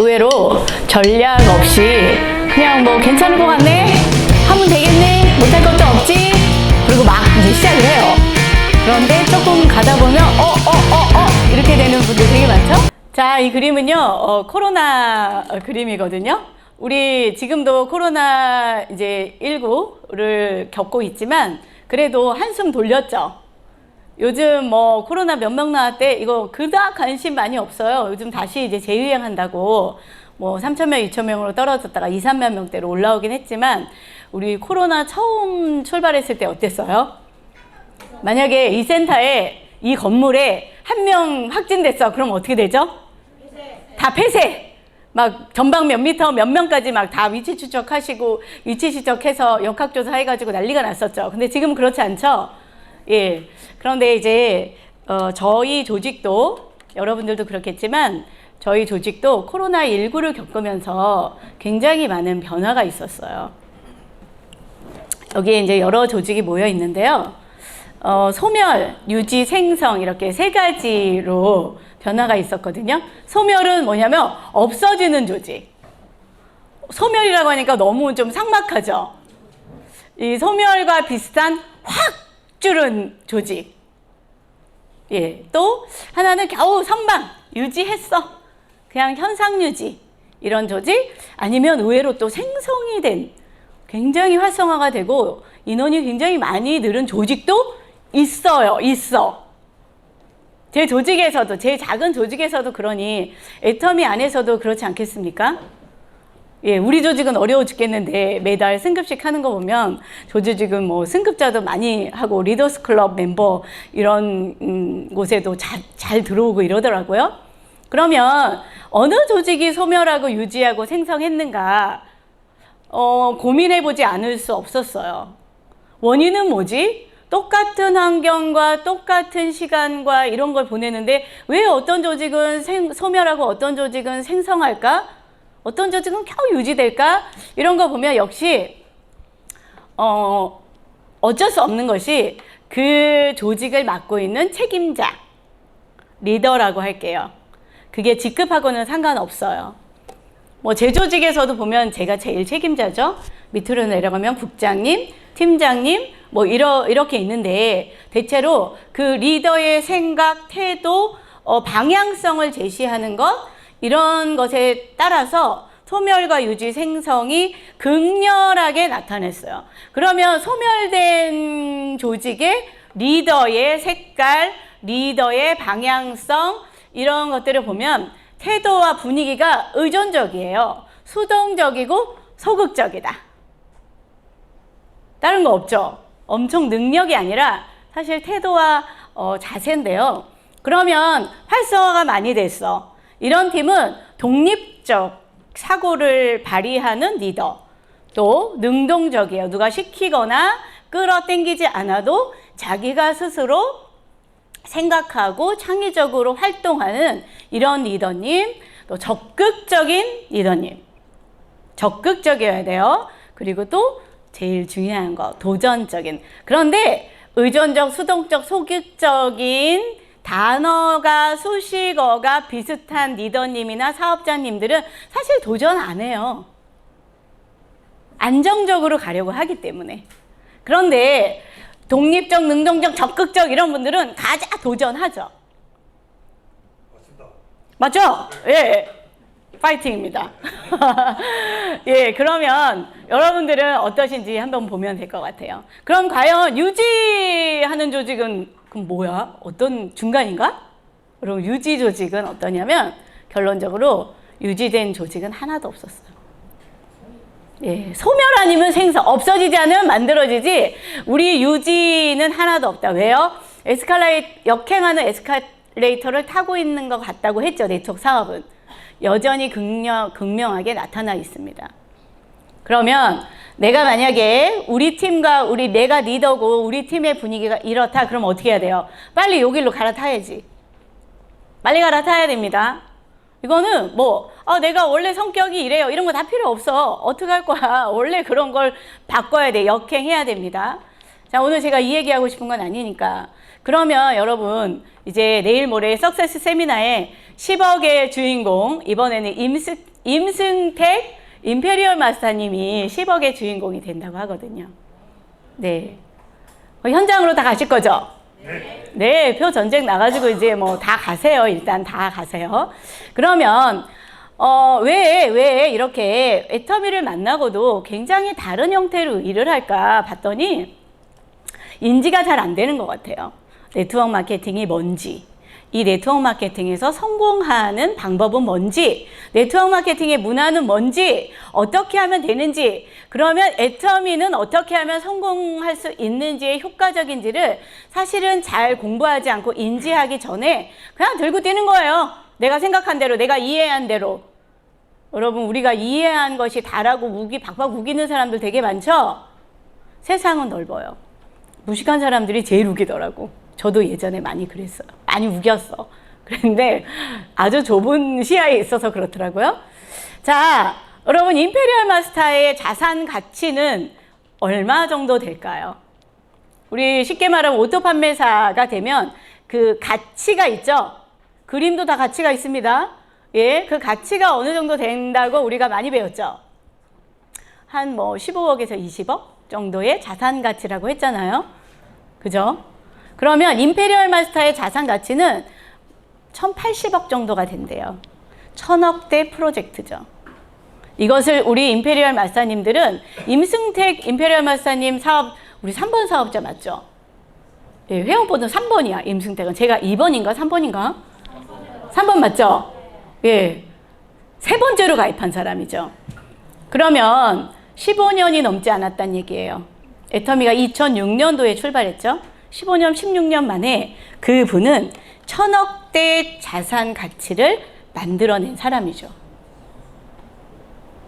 의외로 전략 없이 그냥 뭐 괜찮을 것 같네? 하면 되겠네? 못할 것도 없지? 그리고 막 이제 시작을 해요. 그런데 조금 가다 보면 이렇게 되는 분들 되게 많죠? 자, 이 그림은요, 코로나 그림이거든요. 우리 지금도 코로나 이제 19를 겪고 있지만 그래도 한숨 돌렸죠. 요즘 뭐 코로나 몇 명 나왔대? 이거 그닥 관심 많이 없어요. 요즘 다시 이제 재유행한다고 뭐 3,000명, 2,000명으로 떨어졌다가 2, 3만 명대로 올라오긴 했지만 우리 코로나 처음 출발했을 때 어땠어요? 만약에 이 센터에 이 건물에 한 명 확진됐어. 그럼 어떻게 되죠? 다 폐쇄. 막 전방 몇 미터 몇 명까지 막 다 위치 추적하시고 위치 추적해서 역학조사 해가지고 난리가 났었죠. 근데 지금 그렇지 않죠? 예. 그런데 이제 저희 조직도 여러분들도 그렇겠지만 저희 조직도 코로나19를 겪으면서 굉장히 많은 변화가 있었어요. 여기에 이제 여러 조직이 모여 있는데요. 소멸, 유지, 생성 이렇게 세 가지로 변화가 있었거든요. 소멸은 뭐냐면 없어지는 조직. 소멸이라고 하니까 너무 좀 삭막하죠. 이 소멸과 비슷한 확 줄은 조직. 예, 또 하나는 겨우 선방 유지했어. 그냥 현상 유지 이런 조직. 아니면 의외로 또 생성이 된 굉장히 활성화가 되고 인원이 굉장히 많이 늘은 조직도 있어. 제 조직에서도, 제 작은 조직에서도 그러니 애터미 안에서도 그렇지 않겠습니까? 예, 우리 조직은 어려워 죽겠는데 매달 승급식 하는 거 보면 조직은 뭐 승급자도 많이 하고 리더스 클럽 멤버 이런 곳에도 잘 들어오고 이러더라고요. 그러면 어느 조직이 소멸하고 유지하고 생성했는가 고민해보지 않을 수 없었어요. 원인은 뭐지? 똑같은 환경과 똑같은 시간과 이런 걸 보내는데 왜 어떤 조직은 소멸하고 어떤 조직은 생성할까? 어떤 조직은 겨우 유지될까? 이런 거 보면 역시 어쩔 수 없는 것이 그 조직을 맡고 있는 책임자, 리더라고 할게요. 그게 직급하고는 상관없어요. 뭐 제 조직에서도 보면 제가 제일 책임자죠. 밑으로 내려가면 국장님, 팀장님 뭐 이렇게 있는데 대체로 그 리더의 생각, 태도, 방향성을 제시하는 것 이런 것에 따라서 소멸과 유지, 생성이 극렬하게 나타냈어요. 그러면 소멸된 조직의 리더의 색깔, 리더의 방향성 이런 것들을 보면 태도와 분위기가 의존적이에요. 수동적이고 소극적이다. 다른 거 없죠? 엄청 능력이 아니라 사실 태도와 자세인데요. 그러면 활성화가 많이 됐어. 이런 팀은 독립적 사고를 발휘하는 리더. 또 능동적이에요. 누가 시키거나 끌어당기지 않아도 자기가 스스로 생각하고 창의적으로 활동하는 이런 리더님. 또 적극적인 리더님. 적극적이어야 돼요. 그리고 또 제일 중요한 거 도전적인. 그런데 의존적, 수동적, 소극적인 단어가 수식어가 비슷한 리더님이나 사업자님들은 사실 도전 안 해요. 안정적으로 가려고 하기 때문에. 그런데 독립적, 능동적, 적극적 이런 분들은 가자 도전하죠. 맞죠? 예. 파이팅입니다. 예, 그러면 여러분들은 어떠신지 한번 보면 될 것 같아요. 그럼 과연 유지하는 조직은 그럼 뭐야? 어떤 중간인가? 그럼 유지 조직은 어떠냐면 결론적으로 유지된 조직은 하나도 없었어요. 예, 소멸 아니면 생성, 없어지지 않으면 만들어지지 우리 유지는 하나도 없다. 왜요? 역행하는 에스컬레이터를 타고 있는 것 같다고 했죠. 네트워크 사업은. 여전히 극명하게 나타나 있습니다. 그러면 내가 만약에 우리 팀과 내가 리더고 우리 팀의 분위기가 이렇다. 그럼 어떻게 해야 돼요? 빨리 여기로 갈아타야지. 빨리 갈아타야 됩니다. 이거는 뭐 내가 원래 성격이 이래요. 이런 거 다 필요 없어. 어떻게 할 거야. 원래 그런 걸 바꿔야 돼. 역행해야 됩니다. 자, 오늘 제가 이 얘기하고 싶은 건 아니니까 그러면 여러분 이제 내일 모레 석세스 세미나에 10억의 주인공, 이번에는 임승택 임페리얼 마스터님이 10억의 주인공이 된다고 하거든요. 네. 현장으로 다 가실 거죠? 네, 표 전쟁 나가지고 이제 뭐 다 가세요. 일단 다 가세요. 그러면 왜 이렇게 애터미를 만나고도 굉장히 다른 형태로 일을 할까 봤더니 인지가 잘 안 되는 것 같아요. 네트워크 마케팅이 뭔지, 이 네트워크 마케팅에서 성공하는 방법은 뭔지, 네트워크 마케팅의 문화는 뭔지, 어떻게 하면 되는지, 그러면 애터미는 어떻게 하면 성공할 수 있는지의 효과적인지를 사실은 잘 공부하지 않고 인지하기 전에 그냥 들고 뛰는 거예요. 내가 생각한 대로, 내가 이해한 대로. 여러분, 우리가 이해한 것이 다라고 박박 우기는 사람들 되게 많죠? 세상은 넓어요. 무식한 사람들이 제일 우기더라고. 저도 예전에 많이 그랬어요. 많이 우겼어. 그런데 아주 좁은 시야에 있어서 그렇더라고요. 자, 여러분, 임페리얼 마스터의 자산 가치는 얼마 정도 될까요? 우리 쉽게 말하면 오토 판매사가 되면 그 가치가 있죠? 그림도 다 가치가 있습니다. 예, 그 가치가 어느 정도 된다고 우리가 많이 배웠죠? 한 뭐 15억에서 20억 정도의 자산 가치라고 했잖아요. 그죠? 그러면 임페리얼 마스터의 자산 가치는 1080억 정도가 된대요. 1000억대 프로젝트죠. 이것을 우리 임페리얼 마스터님들은 임승택 임페리얼 마스터님 사업, 우리 3번 사업자 맞죠? 예, 회원번호 3번이야, 임승택은. 제가 2번인가 3번인가? 3번 맞죠? 예. 세 번째로 가입한 사람이죠. 그러면 15년이 넘지 않았단 얘기예요. 애터미가 2006년도에 출발했죠. 15년, 16년 만에 그분은 1000억대 자산 가치를 만들어낸 사람이죠.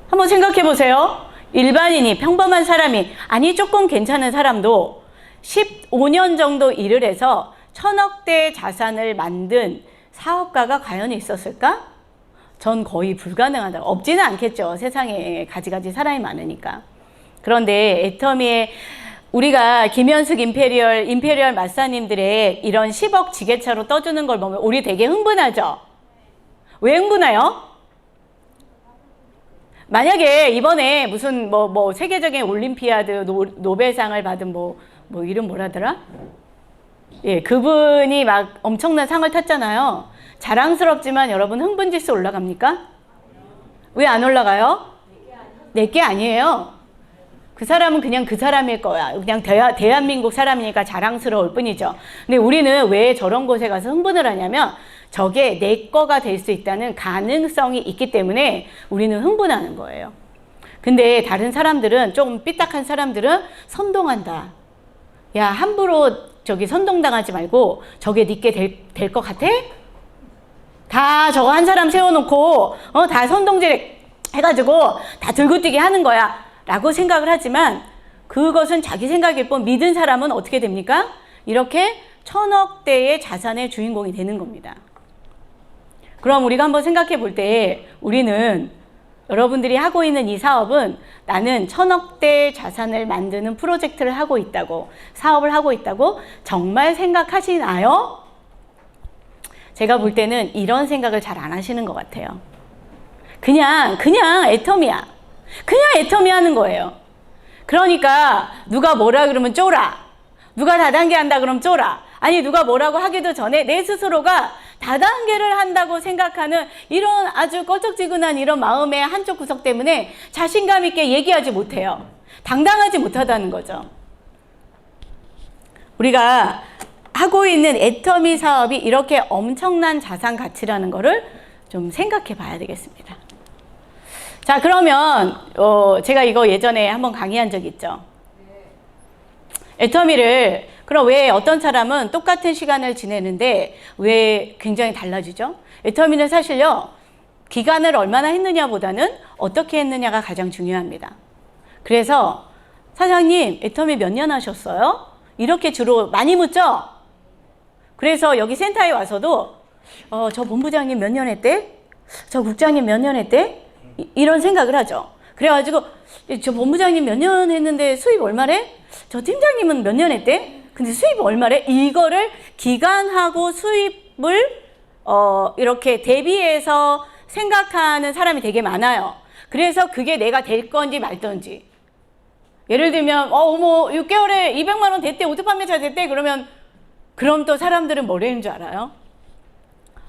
한번 생각해 보세요. 일반인이, 평범한 사람이, 아니 조금 괜찮은 사람도 15년 정도 일을 해서 1000억대 자산을 만든 사업가가 과연 있었을까? 전 거의 불가능하다. 없지는 않겠죠. 세상에 가지가지 사람이 많으니까. 그런데 애터미의 우리가 김현숙 임페리얼 마스터님들의 이런 10억 지게차로 떠주는 걸 보면 우리 되게 흥분하죠? 왜 흥분해요? 만약에 이번에 무슨 뭐 세계적인 올림피아드 노벨상을 받은 뭐 이름 뭐라더라? 예, 그분이 막 엄청난 상을 탔잖아요. 자랑스럽지만 여러분 흥분지수 올라갑니까? 왜 안 올라가요? 내게 아니에요. 그 사람은 그냥 그 사람일 거야. 그냥 대한민국 사람이니까 자랑스러울 뿐이죠. 근데 우리는 왜 저런 곳에 가서 흥분을 하냐면 저게 내 거가 될 수 있다는 가능성이 있기 때문에 우리는 흥분하는 거예요. 근데 다른 사람들은, 좀 삐딱한 사람들은 선동한다. 야, 함부로 저기 선동당하지 말고 저게 네게 될 것 같아? 다 저거 한 사람 세워놓고 다 선동질 해가지고 다 들고 뛰게 하는 거야 라고 생각을 하지만 그것은 자기 생각일 뿐 믿은 사람은 어떻게 됩니까? 이렇게 1000억대의 자산의 주인공이 되는 겁니다. 그럼 우리가 한번 생각해 볼 때 우리는, 여러분들이 하고 있는 이 사업은 나는 1000억대 자산을 만드는 프로젝트를 하고 있다고, 사업을 하고 있다고 정말 생각하시나요? 제가 볼 때는 이런 생각을 잘 안 하시는 것 같아요. 그냥 애터미야. 그냥 애터미 하는 거예요. 그러니까 누가 뭐라 그러면 쫄아. 누가 다단계 한다 그러면 쫄아. 아니 누가 뭐라고 하기도 전에 내 스스로가 다단계를 한다고 생각하는 이런 아주 꺼쩍지근한 이런 마음의 한쪽 구석 때문에 자신감 있게 얘기하지 못해요. 당당하지 못하다는 거죠. 우리가 하고 있는 애터미 사업이 이렇게 엄청난 자산 가치라는 거를 좀 생각해 봐야 되겠습니다. 자, 그러면 제가 이거 예전에 한번 강의한 적 있죠. 애터미를, 그럼 왜 어떤 사람은 똑같은 시간을 지내는데 왜 굉장히 달라지죠? 애터미는 사실요, 기간을 얼마나 했느냐보다는 어떻게 했느냐가 가장 중요합니다. 그래서 사장님, 애터미 몇 년 하셨어요? 이렇게 주로 많이 묻죠? 그래서 여기 센터에 와서도 저 본부장님 몇 년 했대? 저 국장님 몇 년 했대? 이런 생각을 하죠. 그래가지고 저 본부장님 몇 년 했는데 수입 얼마래? 저 팀장님은 몇 년 했대? 근데 수입 얼마래? 이거를 기간하고 수입을 이렇게 대비해서 생각하는 사람이 되게 많아요. 그래서 그게 내가 될 건지 말던지. 예를 들면 어머 6개월에 200만 원 됐대, 옷 판매차 됐대. 그럼 또 사람들은 뭐라는 줄 알아요?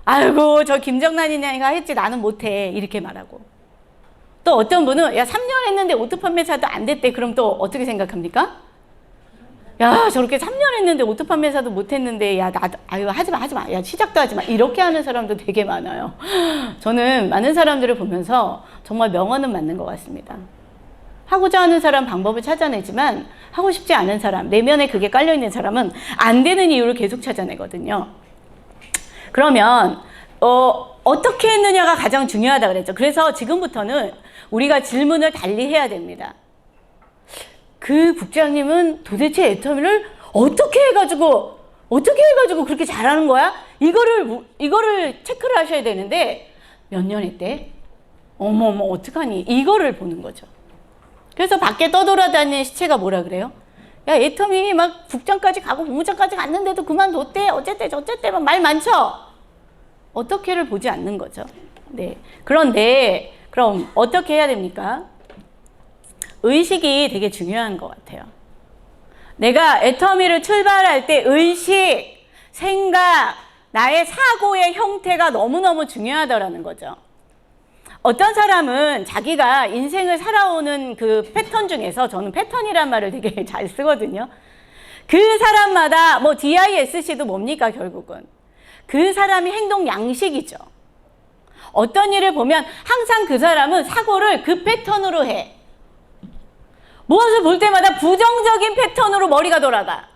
아이고 저 김정란이가 했지 나는 못해, 이렇게 말하고. 또 어떤 분은 야 3년 했는데 오토 판매사도 안 됐대. 그럼 또 어떻게 생각합니까? 야 저렇게 3년 했는데 오토 판매사도 못했는데 야 나도 아유 하지마 야 시작도 하지마, 이렇게 하는 사람도 되게 많아요. 저는 많은 사람들을 보면서 정말 명언은 맞는 것 같습니다. 하고자 하는 사람 방법을 찾아내지만 하고 싶지 않은 사람, 내면에 그게 깔려있는 사람은 안 되는 이유를 계속 찾아내거든요. 그러면 어떻게 했느냐가 가장 중요하다 그랬죠. 그래서 지금부터는 우리가 질문을 달리 해야 됩니다. 그 국장님은 도대체 애터미를 어떻게 해가지고 그렇게 잘하는 거야? 이거를 체크를 하셔야 되는데 몇 년 했대? 어머 어떡하니? 이거를 보는 거죠. 그래서 밖에 떠돌아다니는 시체가 뭐라 그래요? 야 애터미 막 국장까지 가고 본부장까지 갔는데도 그만뒀대, 어쨌대 저쨌대 막 말 많죠? 어떻게를 보지 않는 거죠. 네. 그런데 그럼 어떻게 해야 됩니까? 의식이 되게 중요한 것 같아요. 내가 애터미를 출발할 때 의식, 생각, 나의 사고의 형태가 너무너무 중요하다라는 거죠. 어떤 사람은 자기가 인생을 살아오는 그 패턴 중에서, 저는 패턴이란 말을 되게 잘 쓰거든요. 그 사람마다 뭐 DISC도 뭡니까 결국은? 그 사람이 행동 양식이죠. 어떤 일을 보면 항상 그 사람은 사고를 그 패턴으로 해. 무엇을 볼 때마다 부정적인 패턴으로 머리가 돌아가.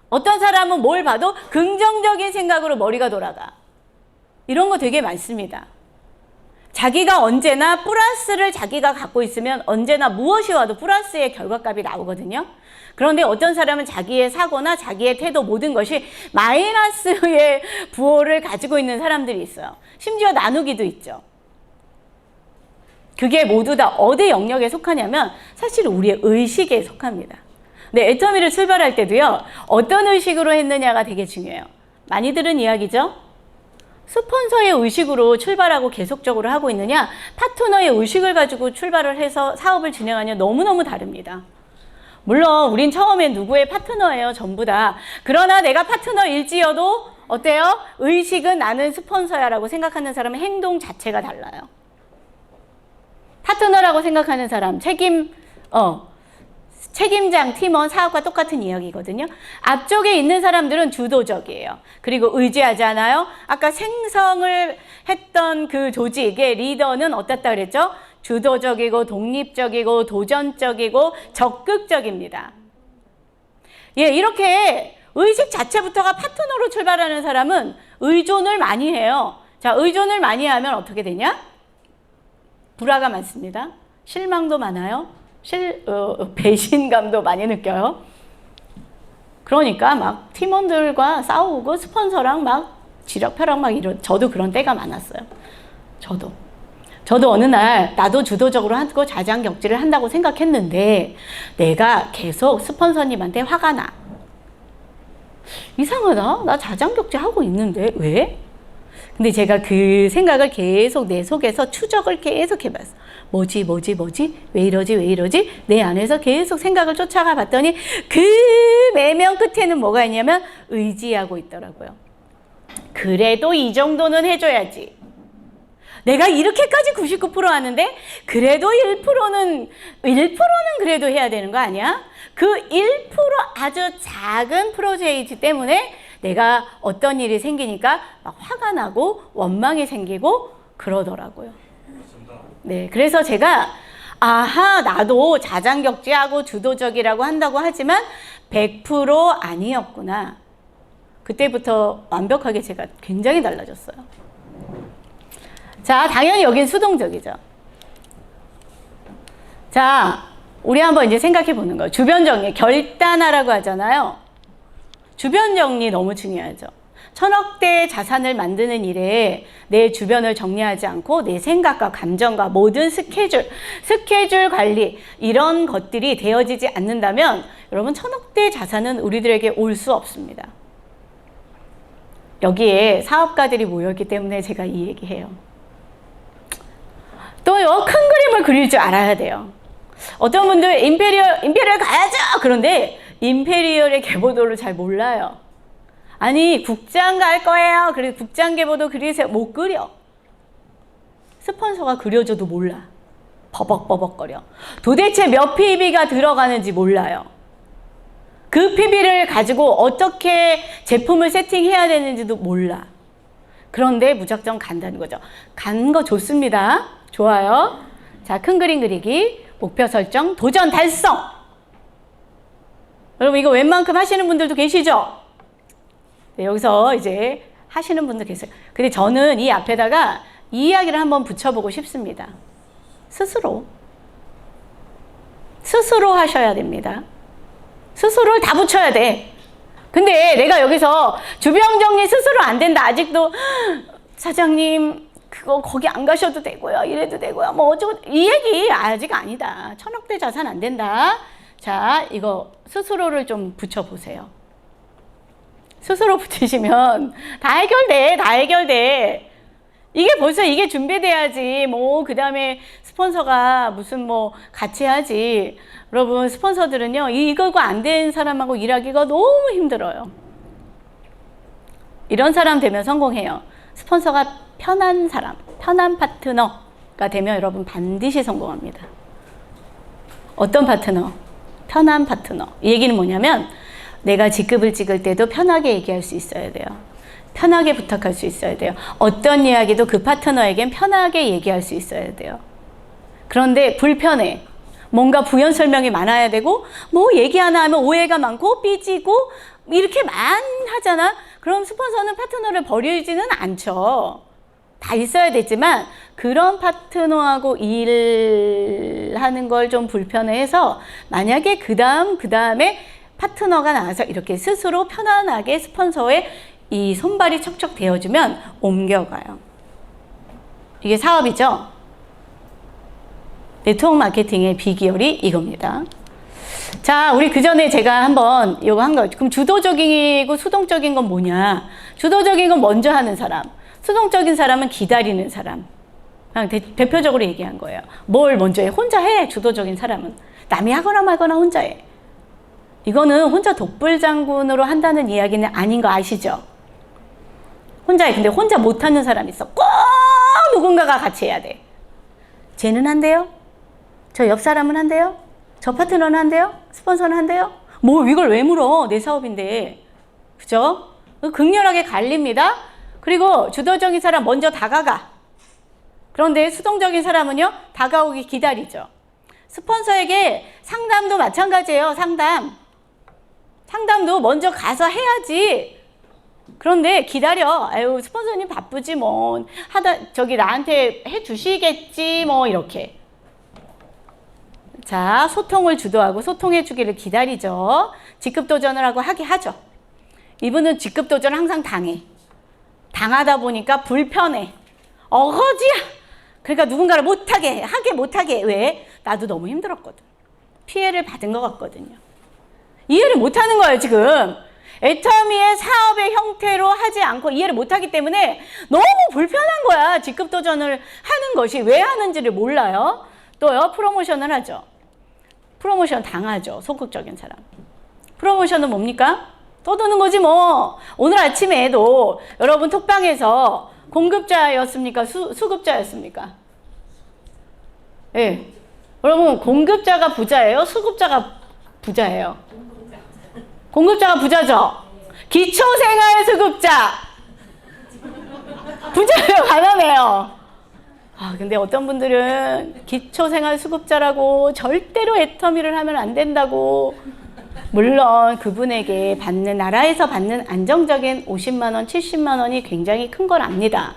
어떤 사람은 뭘 봐도 긍정적인 생각으로 머리가 돌아가. 이런 거 되게 많습니다. 자기가 언제나 플러스를 자기가 갖고 있으면 언제나 무엇이 와도 플러스의 결과값이 나오거든요. 그런데 어떤 사람은 자기의 사고나 자기의 태도 모든 것이 마이너스의 부호를 가지고 있는 사람들이 있어요. 심지어 나누기도 있죠. 그게 모두 다 어디 영역에 속하냐면 사실 우리의 의식에 속합니다. 근데 애터미를 출발할 때도요, 어떤 의식으로 했느냐가 되게 중요해요. 많이 들은 이야기죠? 스폰서의 의식으로 출발하고 계속적으로 하고 있느냐, 파트너의 의식을 가지고 출발을 해서 사업을 진행하냐, 너무너무 다릅니다. 물론 우린 처음엔 누구의 파트너예요, 전부 다. 그러나 내가 파트너일지어도 어때요? 의식은 나는 스폰서야 라고 생각하는 사람은 행동 자체가 달라요. 파트너라고 생각하는 사람, 책임장, 팀원, 사업과 똑같은 이야기거든요. 앞쪽에 있는 사람들은 주도적이에요. 그리고 의지하지 않아요? 아까 생성을 했던 그 조직의 리더는 어떻다 그랬죠? 주도적이고 독립적이고 도전적이고 적극적입니다. 예, 이렇게 의식 자체부터가 파트너로 출발하는 사람은 의존을 많이 해요. 자, 의존을 많이 하면 어떻게 되냐? 불화가 많습니다. 실망도 많아요. 배신감도 많이 느껴요. 그러니까 막 팀원들과 싸우고 스폰서랑 막 지력펴락 막 저도 그런 때가 많았어요. 저도 어느 날 나도 주도적으로 하고 자장격지를 한다고 생각했는데 내가 계속 스폰서님한테 화가 나. 이상하다. 나 자장격지 하고 있는데 왜? 근데 제가 그 생각을 계속 내 속에서 추적을 계속 해봤어. 뭐지? 왜 이러지? 내 안에서 계속 생각을 쫓아가 봤더니 그 매면 끝에는 뭐가 있냐면 의지하고 있더라고요. 그래도 이 정도는 해줘야지. 내가 이렇게까지 99% 하는데 그래도 1%는 그래도 해야 되는 거 아니야? 그 1% 아주 작은 프로젝트 때문에 내가 어떤 일이 생기니까 막 화가 나고 원망이 생기고 그러더라고요. 네, 그래서 제가 나도 자장격지하고 주도적이라고 한다고 하지만 100% 아니었구나. 그때부터 완벽하게 제가 굉장히 달라졌어요. 자, 당연히 여긴 수동적이죠. 자, 우리 한번 이제 생각해 보는 거예요. 주변 정리, 결단하라고 하잖아요. 주변 정리 너무 중요하죠. 천억대 자산을 만드는 일에 내 주변을 정리하지 않고 내 생각과 감정과 모든 스케줄 관리 이런 것들이 되어지지 않는다면 여러분 천억대 자산은 우리들에게 올 수 없습니다. 여기에 사업가들이 모였기 때문에 제가 이 얘기해요. 또요, 큰 그림을 그릴 줄 알아야 돼요. 어떤 분들 임페리얼 가야죠! 그런데 임페리얼의 계보도를 잘 몰라요. 아니, 국장 갈 거예요. 그래서 국장 계보도 그리세요. 못 그려. 스폰서가 그려줘도 몰라. 버벅버벅거려. 도대체 몇 PB가 들어가는지 몰라요. 그 PB를 가지고 어떻게 제품을 세팅해야 되는지도 몰라. 그런데 무작정 간다는 거죠. 간 거 좋습니다. 좋아요. 자, 큰 그림 그리기, 목표 설정, 도전 달성. 여러분 이거 웬만큼 하시는 분들도 계시죠? 네, 여기서 이제 하시는 분들 계세요. 근데 저는 이 앞에다가 이 이야기를 한번 붙여보고 싶습니다. 스스로 하셔야 됩니다. 스스로를 다 붙여야 돼. 근데 내가 여기서 주병 정리 스스로 안 된다. 아직도 사장님 그거 거기 안 가셔도 되고요. 이래도 되고요. 뭐 어쩌고 이 얘기 아직 아니다. 천억대 자산 안 된다. 자, 이거 스스로를 좀 붙여보세요. 스스로 붙이시면 다 해결돼. 이게 벌써 이게 준비돼야지. 뭐 그 다음에 스폰서가 무슨 뭐 같이 하지. 여러분 스폰서들은요 이거가 안 된 사람하고 일하기가 너무 힘들어요. 이런 사람 되면 성공해요. 스폰서가 편한 사람, 편한 파트너가 되면 여러분 반드시 성공합니다. 어떤 파트너? 편한 파트너. 이 얘기는 뭐냐면 내가 직급을 찍을 때도 편하게 얘기할 수 있어야 돼요. 편하게 부탁할 수 있어야 돼요. 어떤 이야기도 그 파트너에겐 편하게 얘기할 수 있어야 돼요. 그런데 불편해. 뭔가 부연 설명이 많아야 되고 뭐 얘기 하나 하면 오해가 많고 삐지고 이렇게 많이 하잖아. 그럼 스폰서는 파트너를 버리지는 않죠. 다 있어야 되지만 그런 파트너하고 일하는 걸 좀 불편해해서 만약에 그 다음에 파트너가 나와서 이렇게 스스로 편안하게 스폰서의 이 손발이 척척 대어주면 옮겨가요. 이게 사업이죠. 네트워크 마케팅의 비결이 이겁니다. 자, 우리 그 전에 제가 한번 이거 한 거. 그럼 주도적이고 수동적인 건 뭐냐? 주도적인 건 먼저 하는 사람. 수동적인 사람은 기다리는 사람. 그냥 대표적으로 얘기한 거예요. 뭘 먼저 해? 혼자 해. 주도적인 사람은. 남이 하거나 말거나 혼자 해. 이거는 혼자 독불장군으로 한다는 이야기는 아닌 거 아시죠? 혼자 해. 근데 혼자 못하는 사람 있어. 꼭 누군가가 같이 해야 돼. 쟤는 한대요? 저 옆 사람은 한대요? 저 파트너는 한대요? 스폰서는 한대요? 뭐 이걸 왜 물어? 내 사업인데. 그죠? 극렬하게 갈립니다. 그리고 주도적인 사람 먼저 다가가. 그런데 수동적인 사람은요, 다가오기 기다리죠. 스폰서에게 상담도 마찬가지예요. 상담도 먼저 가서 해야지. 그런데 기다려. 아유, 스폰서님 바쁘지 뭐. 저기 나한테 해 주시겠지 뭐 이렇게. 자, 소통을 주도하고 소통해 주기를 기다리죠. 직급 도전을 하죠. 이분은 직급 도전을 항상 당해. 당하다 보니까 불편해. 어거지야. 그러니까 누군가를 하게 못하게. 왜? 나도 너무 힘들었거든. 피해를 받은 것 같거든요. 이해를 못하는 거예요, 지금. 애터미의 사업의 형태로 하지 않고 이해를 못하기 때문에 너무 불편한 거야. 직급 도전을 하는 것이. 왜 하는지를 몰라요. 또요, 프로모션을 하죠. 프로모션 당하죠. 소극적인 사람. 프로모션은 뭡니까? 떠도는 거지 뭐. 오늘 아침에도 여러분 톡방에서 공급자였습니까? 수급자였습니까? 예. 네. 여러분 공급자가 부자예요? 수급자가 부자예요? 공급자가 부자죠? 기초생활수급자 부자예요? 가난해요? 아, 근데 어떤 분들은 기초생활수급자라고 절대로 애터미를 하면 안 된다고. 물론 그분에게 나라에서 받는 안정적인 50만 원, 70만 원이 굉장히 큰 걸 압니다.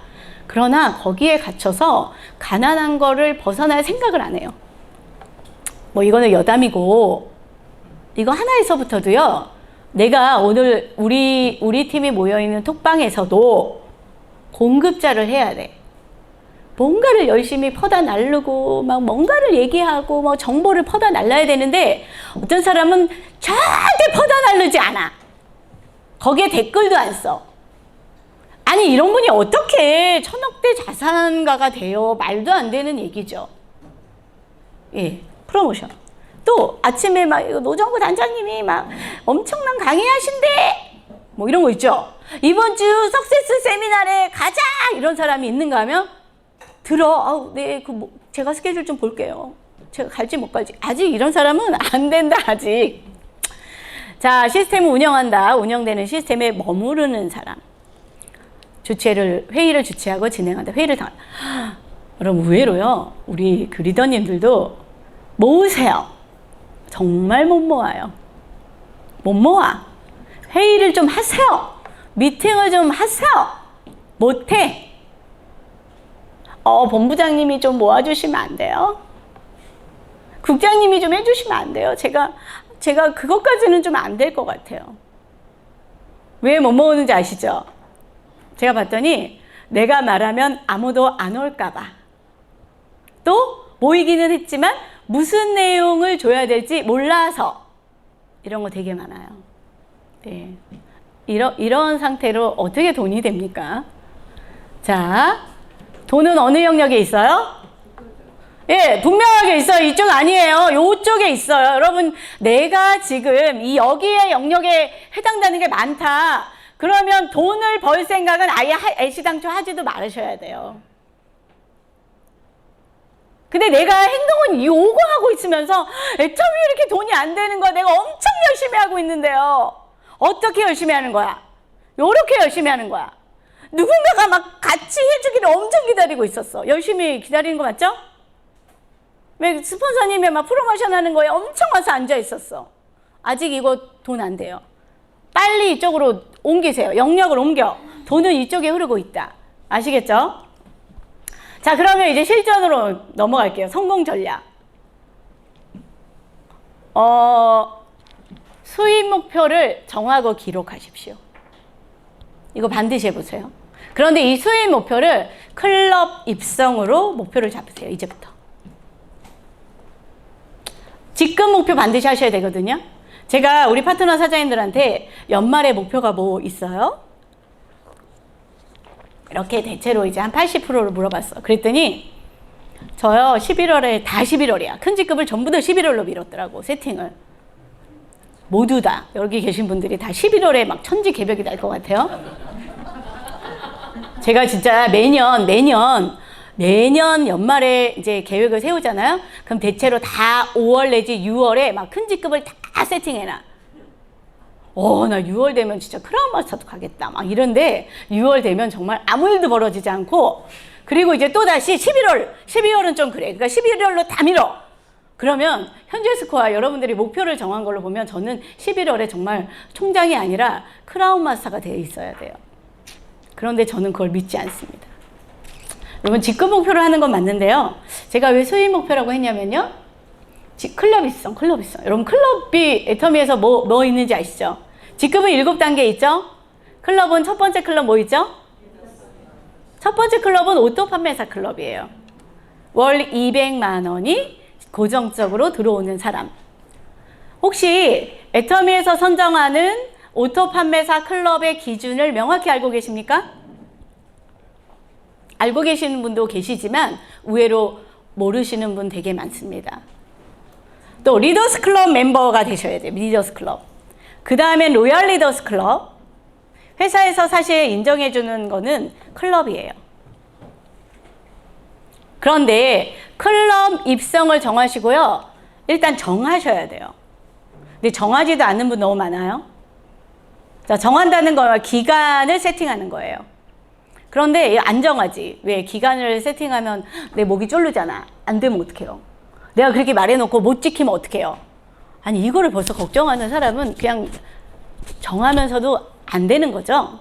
그러나 거기에 갇혀서 가난한 거를 벗어날 생각을 안 해요. 뭐 이거는 여담이고, 이거 하나에서부터도요, 내가 오늘 우리 팀이 모여있는 톡방에서도 공급자를 해야 돼. 뭔가를 열심히 퍼다 날르고 막 뭔가를 얘기하고 뭐 정보를 퍼다 날라야 되는데 어떤 사람은 절대 퍼다 날르지 않아. 거기에 댓글도 안 써. 아니 이런 분이 어떻게 천억대 자산가가 돼요? 말도 안 되는 얘기죠. 예, 프로모션. 또 아침에 막 노정구 단장님이 막 엄청난 강의하신대 뭐 이런 거 있죠. 이번 주 석세스 세미나에 가자 이런 사람이 있는가 하면 들어. 네, 제가 스케줄 좀 볼게요. 제가 갈지 못 갈지. 아직 이런 사람은 안 된다 아직. 자, 시스템을 운영한다. 운영되는 시스템에 머무르는 사람. 회의를 주최하고 진행한다. 회의를 당한다. 여러분 의외로요. 우리 그 리더님들도 모으세요. 정말 못 모아요. 못 모아. 회의를 좀 하세요. 미팅을 좀 하세요. 못해. 본부장님이 좀 모아주시면 안 돼요? 국장님이 좀 해주시면 안 돼요? 제가 그것까지는 좀 안 될 것 같아요. 왜 못 모으는지 아시죠? 제가 봤더니 내가 말하면 아무도 안 올까봐. 또 모이기는 했지만 무슨 내용을 줘야 될지 몰라서 이런 거 되게 많아요. 네. 이런 상태로 어떻게 돈이 됩니까? 자, 돈은 어느 영역에 있어요? 예, 분명하게 있어요. 이쪽 아니에요. 이쪽에 있어요. 여러분, 내가 지금 이 여기에 영역에 해당되는 게 많다. 그러면 돈을 벌 생각은 아예 애시당초 하지도 말으셔야 돼요. 근데 내가 행동은 요거 하고 있으면서 애터미 이렇게 돈이 안 되는 거야. 내가 엄청 열심히 하고 있는데요. 어떻게 열심히 하는 거야? 요렇게 열심히 하는 거야. 누군가가 막 같이 해주기를 엄청 기다리고 있었어. 열심히 기다리는 거 맞죠? 왜 스폰서님이 막 프로모션 하는 거에 엄청 와서 앉아 있었어. 아직 이거 돈 안 돼요. 빨리 이쪽으로 옮기세요. 영역을 옮겨. 돈은 이쪽에 흐르고 있다. 아시겠죠? 자, 그러면 이제 실전으로 넘어갈게요. 성공 전략. 수입 목표를 정하고 기록하십시오. 이거 반드시 해보세요. 그런데 이 수입 목표를 클럽 입성으로 목표를 잡으세요. 이제부터. 직급 목표 반드시 하셔야 되거든요. 제가 우리 파트너 사장님들한테 연말에 목표가 뭐 있어요? 이렇게 대체로 이제 한 80%를 물어봤어. 그랬더니 저요 11월에 다 11월이야. 큰 직급을 전부 다 11월로 미뤘더라고. 세팅을. 모두 다 여기 계신 분들이 다 11월에 막 천지개벽이 날 것 같아요. 제가 진짜 매년 연말에 이제 계획을 세우잖아요. 그럼 대체로 다 5월 내지 6월에 막 큰 직급을 다 세팅해놔. 나 6월 되면 진짜 크라운 마스터도 가겠다. 막 이런데 6월 되면 정말 아무 일도 벌어지지 않고 그리고 이제 또 다시 12월은 좀 그래. 그러니까 11월로 다 밀어. 그러면 현재 스코어 여러분들이 목표를 정한 걸로 보면 저는 11월에 정말 총장이 아니라 크라운 마스터가 되어 있어야 돼요. 그런데 저는 그걸 믿지 않습니다. 여러분 직급 목표를 하는 건 맞는데요. 제가 왜 수입 목표라고 했냐면요. 클럽 입성. 여러분 클럽이 애터미에서 뭐 있는지 아시죠? 직급은 7단계 있죠? 클럽은 첫 번째 클럽 뭐 있죠? 첫 번째 클럽은 오토 판매사 클럽이에요. 월 200만 원이 고정적으로 들어오는 사람. 혹시 애터미에서 선정하는 오토 판매사 클럽의 기준을 명확히 알고 계십니까? 알고 계시는 분도 계시지만 의외로 모르시는 분 되게 많습니다. 또 리더스 클럽 멤버가 되셔야 돼요. 리더스 클럽. 그 다음엔 로얄 리더스 클럽. 회사에서 사실 인정해 주는 거는 클럽이에요. 그런데 클럽 입성을 정하시고요. 일단 정하셔야 돼요. 근데 정하지도 않는 분 너무 많아요. 자, 정한다는 건 기간을 세팅하는 거예요. 그런데 안 정하지. 왜? 기간을 세팅하면 내 목이 쫄르잖아. 안 되면 어떡해요? 내가 그렇게 말해놓고 못 지키면 어떡해요? 아니 이거를 벌써 걱정하는 사람은 그냥 정하면서도 안 되는 거죠.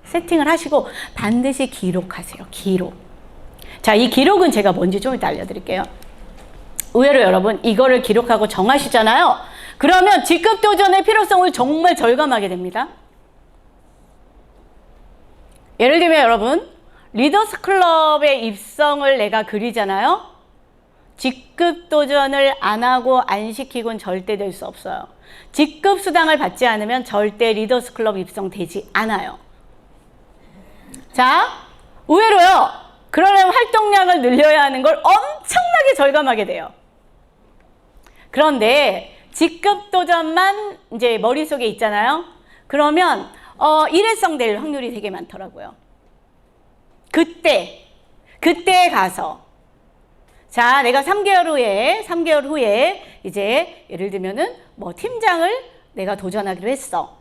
세팅을 하시고 반드시 기록하세요. 기록. 자, 이 기록은 제가 뭔지 좀 이따 알려드릴게요. 의외로 여러분 이거를 기록하고 정하시잖아요. 그러면 직급 도전의 필요성을 정말 절감하게 됩니다. 예를 들면 여러분, 리더스 클럽에 입성을 내가 그리잖아요. 직급 도전을 안 하고 안 시키고는 절대 될 수 없어요. 직급 수당을 받지 않으면 절대 리더스 클럽 입성되지 않아요. 자, 의외로요. 그러려면 활동량을 늘려야 하는 걸 엄청나게 절감하게 돼요. 그런데 직급 도전만 이제 머릿속에 있잖아요. 그러면 일회성 될 확률이 되게 많더라고요. 그때 가서 자, 내가 3개월 후에 이제 예를 들면은 뭐 팀장을 내가 도전하기로 했어.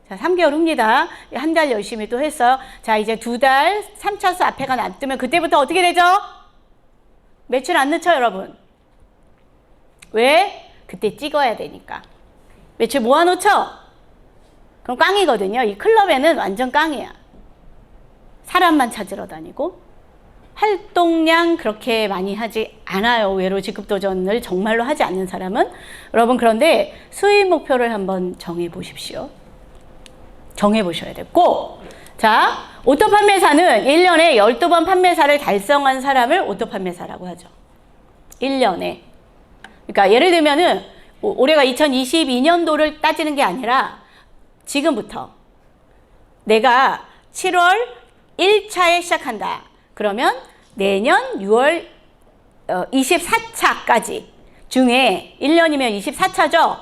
자, 3개월 후입니다. 한 달 열심히 또 했어요. 자, 이제 2달 3차수 앞에가 남으면 그때부터 어떻게 되죠? 매출 안 늦죠, 여러분? 왜? 그때 찍어야 되니까. 매출 모아놓죠? 그럼 깡이거든요. 이 클럽에는 완전 깡이야. 사람만 찾으러 다니고 활동량 그렇게 많이 하지 않아요. 의외로 직급도전을 정말로 하지 않는 사람은. 여러분, 그런데 수입 목표를 한번 정해 보십시오. 정해 보셔야 되고, 자, 오토 판매사는 1년에 12번 판매사를 달성한 사람을 오토 판매사라고 하죠. 1년에. 그러니까 예를 들면은 올해가 2022년도를 따지는 게 아니라 지금부터 내가 7월 1차에 시작한다. 그러면 내년 6월 24차까지 중에 1년이면 24차죠.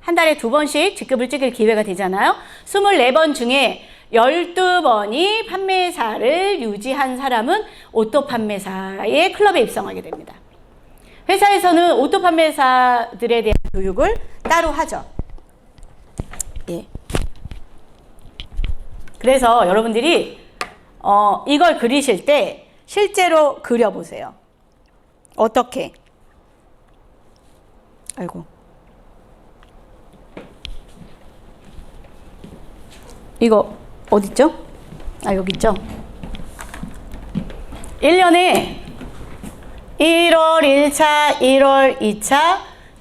한 달에 2번씩 직급을 찍을 기회가 되잖아요. 24번 중에 12번이 판매사를 유지한 사람은 오토 판매사의 클럽에 입성하게 됩니다. 회사에서는 오토 판매사들에 대한 교육을 따로 하죠. 예. 그래서 여러분들이 이걸 그리실 때 실제로 그려보세요. 어떻게? 아이고. 이거 어딨죠? 아, 여기 있죠? 1년에 1월 1차, 1월 2차,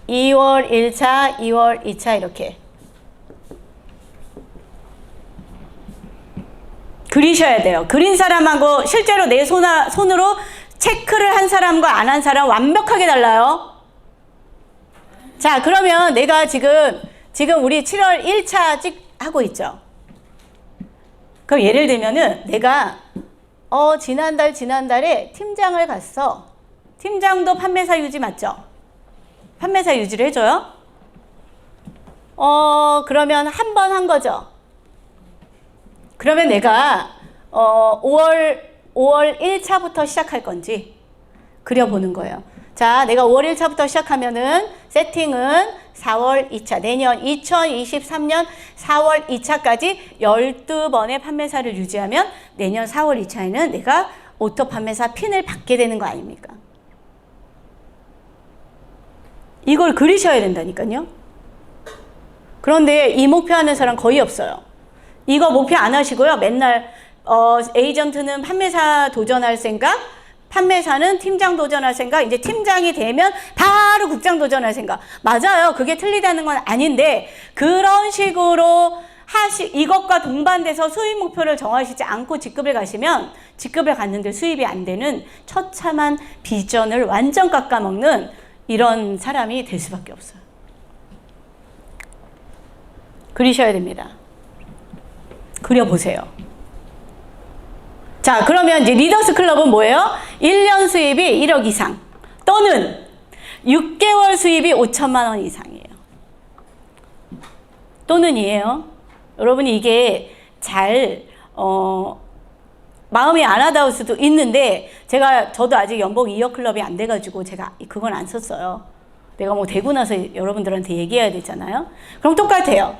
2월 1차, 2월 2차 이렇게 그리셔야 돼요. 그린 사람하고 실제로 내 손으로 체크를 한 사람과 안 한 사람 완벽하게 달라요. 자, 그러면 내가 지금 우리 7월 1차 하고 있죠. 그럼 예를 들면은 내가 지난달에 팀장을 갔어. 팀장도 판매사 유지 맞죠? 판매사 유지를 해줘요? 그러면 한 번 한 거죠. 그러면 내가 5월 1차부터 시작할 건지 그려보는 거예요. 자, 내가 5월 1차부터 시작하면은 세팅은 4월 2차, 내년 2023년 4월 2차까지 12번의 판매사를 유지하면 내년 4월 2차에는 내가 오토 판매사 핀을 받게 되는 거 아닙니까? 이걸 그리셔야 된다니까요. 그런데 이 목표하는 사람 거의 없어요. 이거 목표 안 하시고요. 맨날 에이전트는 판매사 도전할 생각, 판매사는 팀장 도전할 생각, 이제 팀장이 되면 바로 국장 도전할 생각. 맞아요. 그게 틀리다는 건 아닌데 그런 식으로 이것과 동반돼서 수입 목표를 정하시지 않고 직급을 가시면 직급을 갔는데 수입이 안 되는 처참한 비전을 완전 깎아먹는 이런 사람이 될 수밖에 없어요. 그리셔야 됩니다. 그려보세요. 자, 그러면 이제 리더스 클럽은 뭐예요? 1년 수입이 1억 이상 또는 6개월 수입이 5천만 원 이상이에요. 또는이에요. 여러분이 이게 잘 마음이 안 와닿을 수도 있는데 저도 아직 연봉 2억 클럽이 안 돼가지고 제가 그건 안 썼어요. 내가 뭐 되고 나서 여러분들한테 얘기해야 되잖아요. 그럼 똑같아요.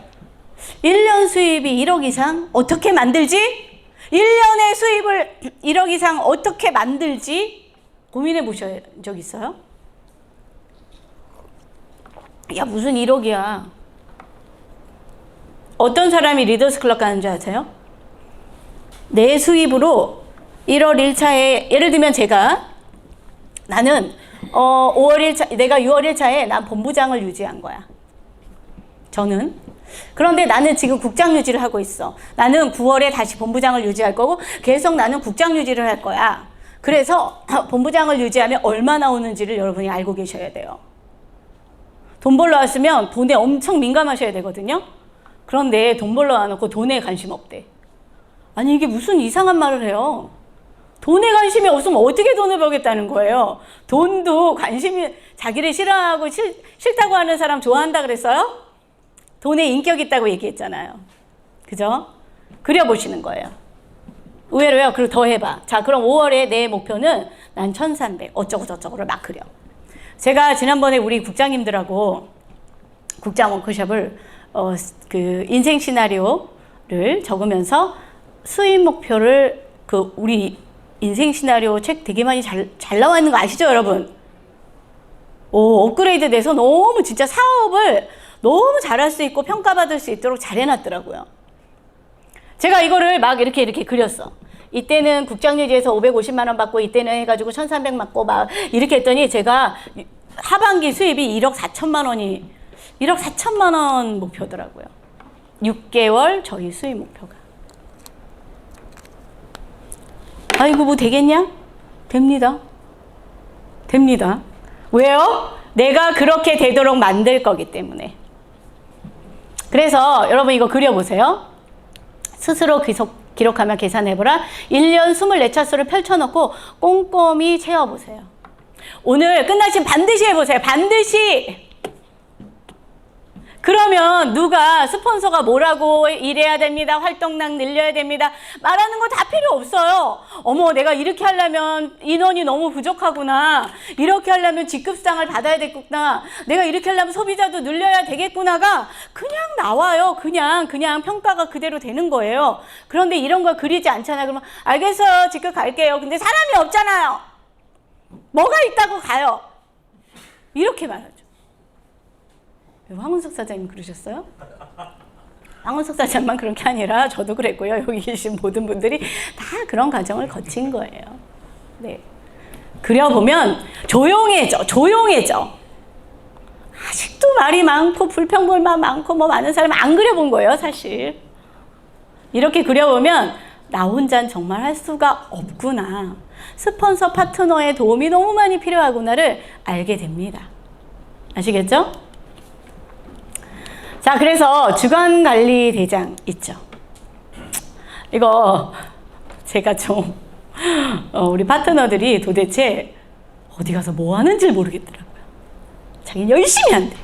1년 수입이 1억 이상 어떻게 만들지? 1년의 수입을 1억 이상 어떻게 만들지? 고민해 보신 적 있어요? 야, 무슨 1억이야. 어떤 사람이 리더스 클럽 가는 줄 아세요? 내 수입으로 1월 1차에 예를 들면 나는 5월 1차 내가 6월 1차에 난 본부장을 유지한 거야. 저는. 그런데 나는 지금 국장 유지를 하고 있어. 나는 9월에 다시 본부장을 유지할 거고 계속 나는 국장 유지를 할 거야. 그래서 본부장을 유지하면 얼마 나오는지를 여러분이 알고 계셔야 돼요. 돈 벌러 왔으면 돈에 엄청 민감하셔야 되거든요. 그런데 돈 벌러 와놓고 돈에 관심 없대. 아니 이게 무슨 이상한 말을 해요. 돈에 관심이 없으면 어떻게 돈을 벌겠다는 거예요. 돈도 관심이 자기를 싫어하고 싫다고 하는 사람 좋아한다 그랬어요? 돈에 인격 있다고 얘기했잖아요. 그죠? 그려보시는 거예요. 의외로요. 그리고 더 해봐. 자, 그럼 5월에 내 목표는 난 1300 어쩌고 저쩌고를 막 그려. 제가 지난번에 우리 국장님들하고 국장 워크숍을 그 인생 시나리오를 적으면서 수입 목표를 우리 인생 시나리오 책 되게 많이 잘 나와 있는 거 아시죠, 여러분? 업그레이드 돼서 너무 진짜 사업을 너무 잘할 수 있고 평가받을 수 있도록 잘 해놨더라고요. 제가 이거를 막 이렇게 그렸어. 이때는 국장유지에서 550만 원 받고 이때는 해가지고 1300 받고 막 이렇게 했더니 제가 하반기 수입이 1억 4천만 원이 1억 4천만 원 목표더라고요. 6개월 저희 수입 목표가. 아이고 뭐 되겠냐? 됩니다. 됩니다. 왜요? 내가 그렇게 되도록 만들 거기 때문에. 그래서 여러분 이거 그려보세요. 스스로 기록하며 계산해보라. 1년 24차수를 펼쳐놓고 꼼꼼히 채워보세요. 오늘 끝나시면 반드시 해보세요. 반드시. 그러면 누가 스폰서가 뭐라고 일해야 됩니다. 활동량 늘려야 됩니다. 말하는 거 다 필요 없어요. 어머 내가 이렇게 하려면 인원이 너무 부족하구나. 이렇게 하려면 직급상을 받아야 되겠구나. 내가 이렇게 하려면 소비자도 늘려야 되겠구나가 그냥 나와요. 그냥 평가가 그대로 되는 거예요. 그런데 이런 거 그리지 않잖아요. 그러면 알겠어요. 직급 갈게요. 근데 사람이 없잖아요. 뭐가 있다고 가요. 이렇게 말하죠. 황은석 사장님 그러셨어요? 황은석 사장만 그런 게 아니라 저도 그랬고요. 여기 계신 모든 분들이 다 그런 과정을 거친 거예요. 네. 그려보면 조용해져. 아직도 말이 많고 불평불만 많고 뭐 많은 사람 안 그려본 거예요, 사실. 이렇게 그려보면 나 혼자는 정말 할 수가 없구나. 스폰서 파트너의 도움이 너무 많이 필요하구나를 알게 됩니다. 아시겠죠? 자, 그래서 주간관리대장 있죠. 이거 제가 좀 우리 파트너들이 도대체 어디 가서 뭐 하는지 모르겠더라고요. 자기는 열심히 한대.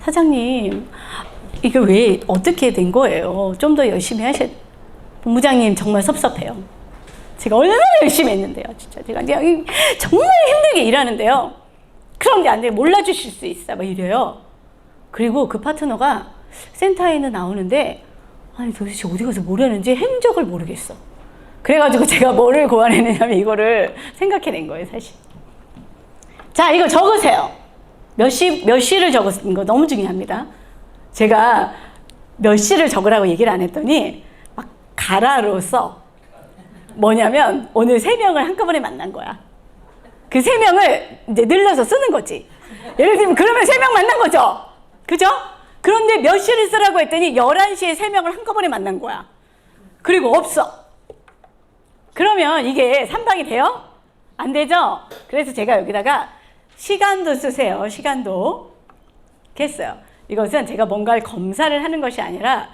사장님, 이게 왜 어떻게 된 거예요? 좀 더 열심히 하셔야 돼요. 본부장님 정말 섭섭해요. 제가 얼마나 열심히 했는데요. 진짜 제가 그냥 정말 힘들게 일하는데요. 그런데 안 돼. 몰라주실 수 있어. 막 이래요. 그리고 그 파트너가 센터에는 나오는데 아니 도대체 어디 가서 뭘 하는지 행적을 모르겠어. 그래가지고 제가 뭐를 고안해내냐면 이거를 생각해낸 거예요, 사실. 자, 이거 적으세요. 몇 시를 적었는 거 너무 중요합니다. 제가 몇 시를 적으라고 얘기를 안 했더니 막 가라로 써. 뭐냐면 오늘 3명을 한꺼번에 만난 거야. 그 3명을 이제 늘려서 쓰는 거지. 예를 들면 그러면 3명 만난 거죠. 그죠? 그런데 몇 시를 쓰라고 했더니 11시에 3명을 한꺼번에 만난 거야. 그리고 없어. 그러면 이게 3방이 돼요? 안 되죠? 그래서 제가 여기다가 시간도 쓰세요. 시간도. 했어요. 이것은 제가 뭔가를 검사를 하는 것이 아니라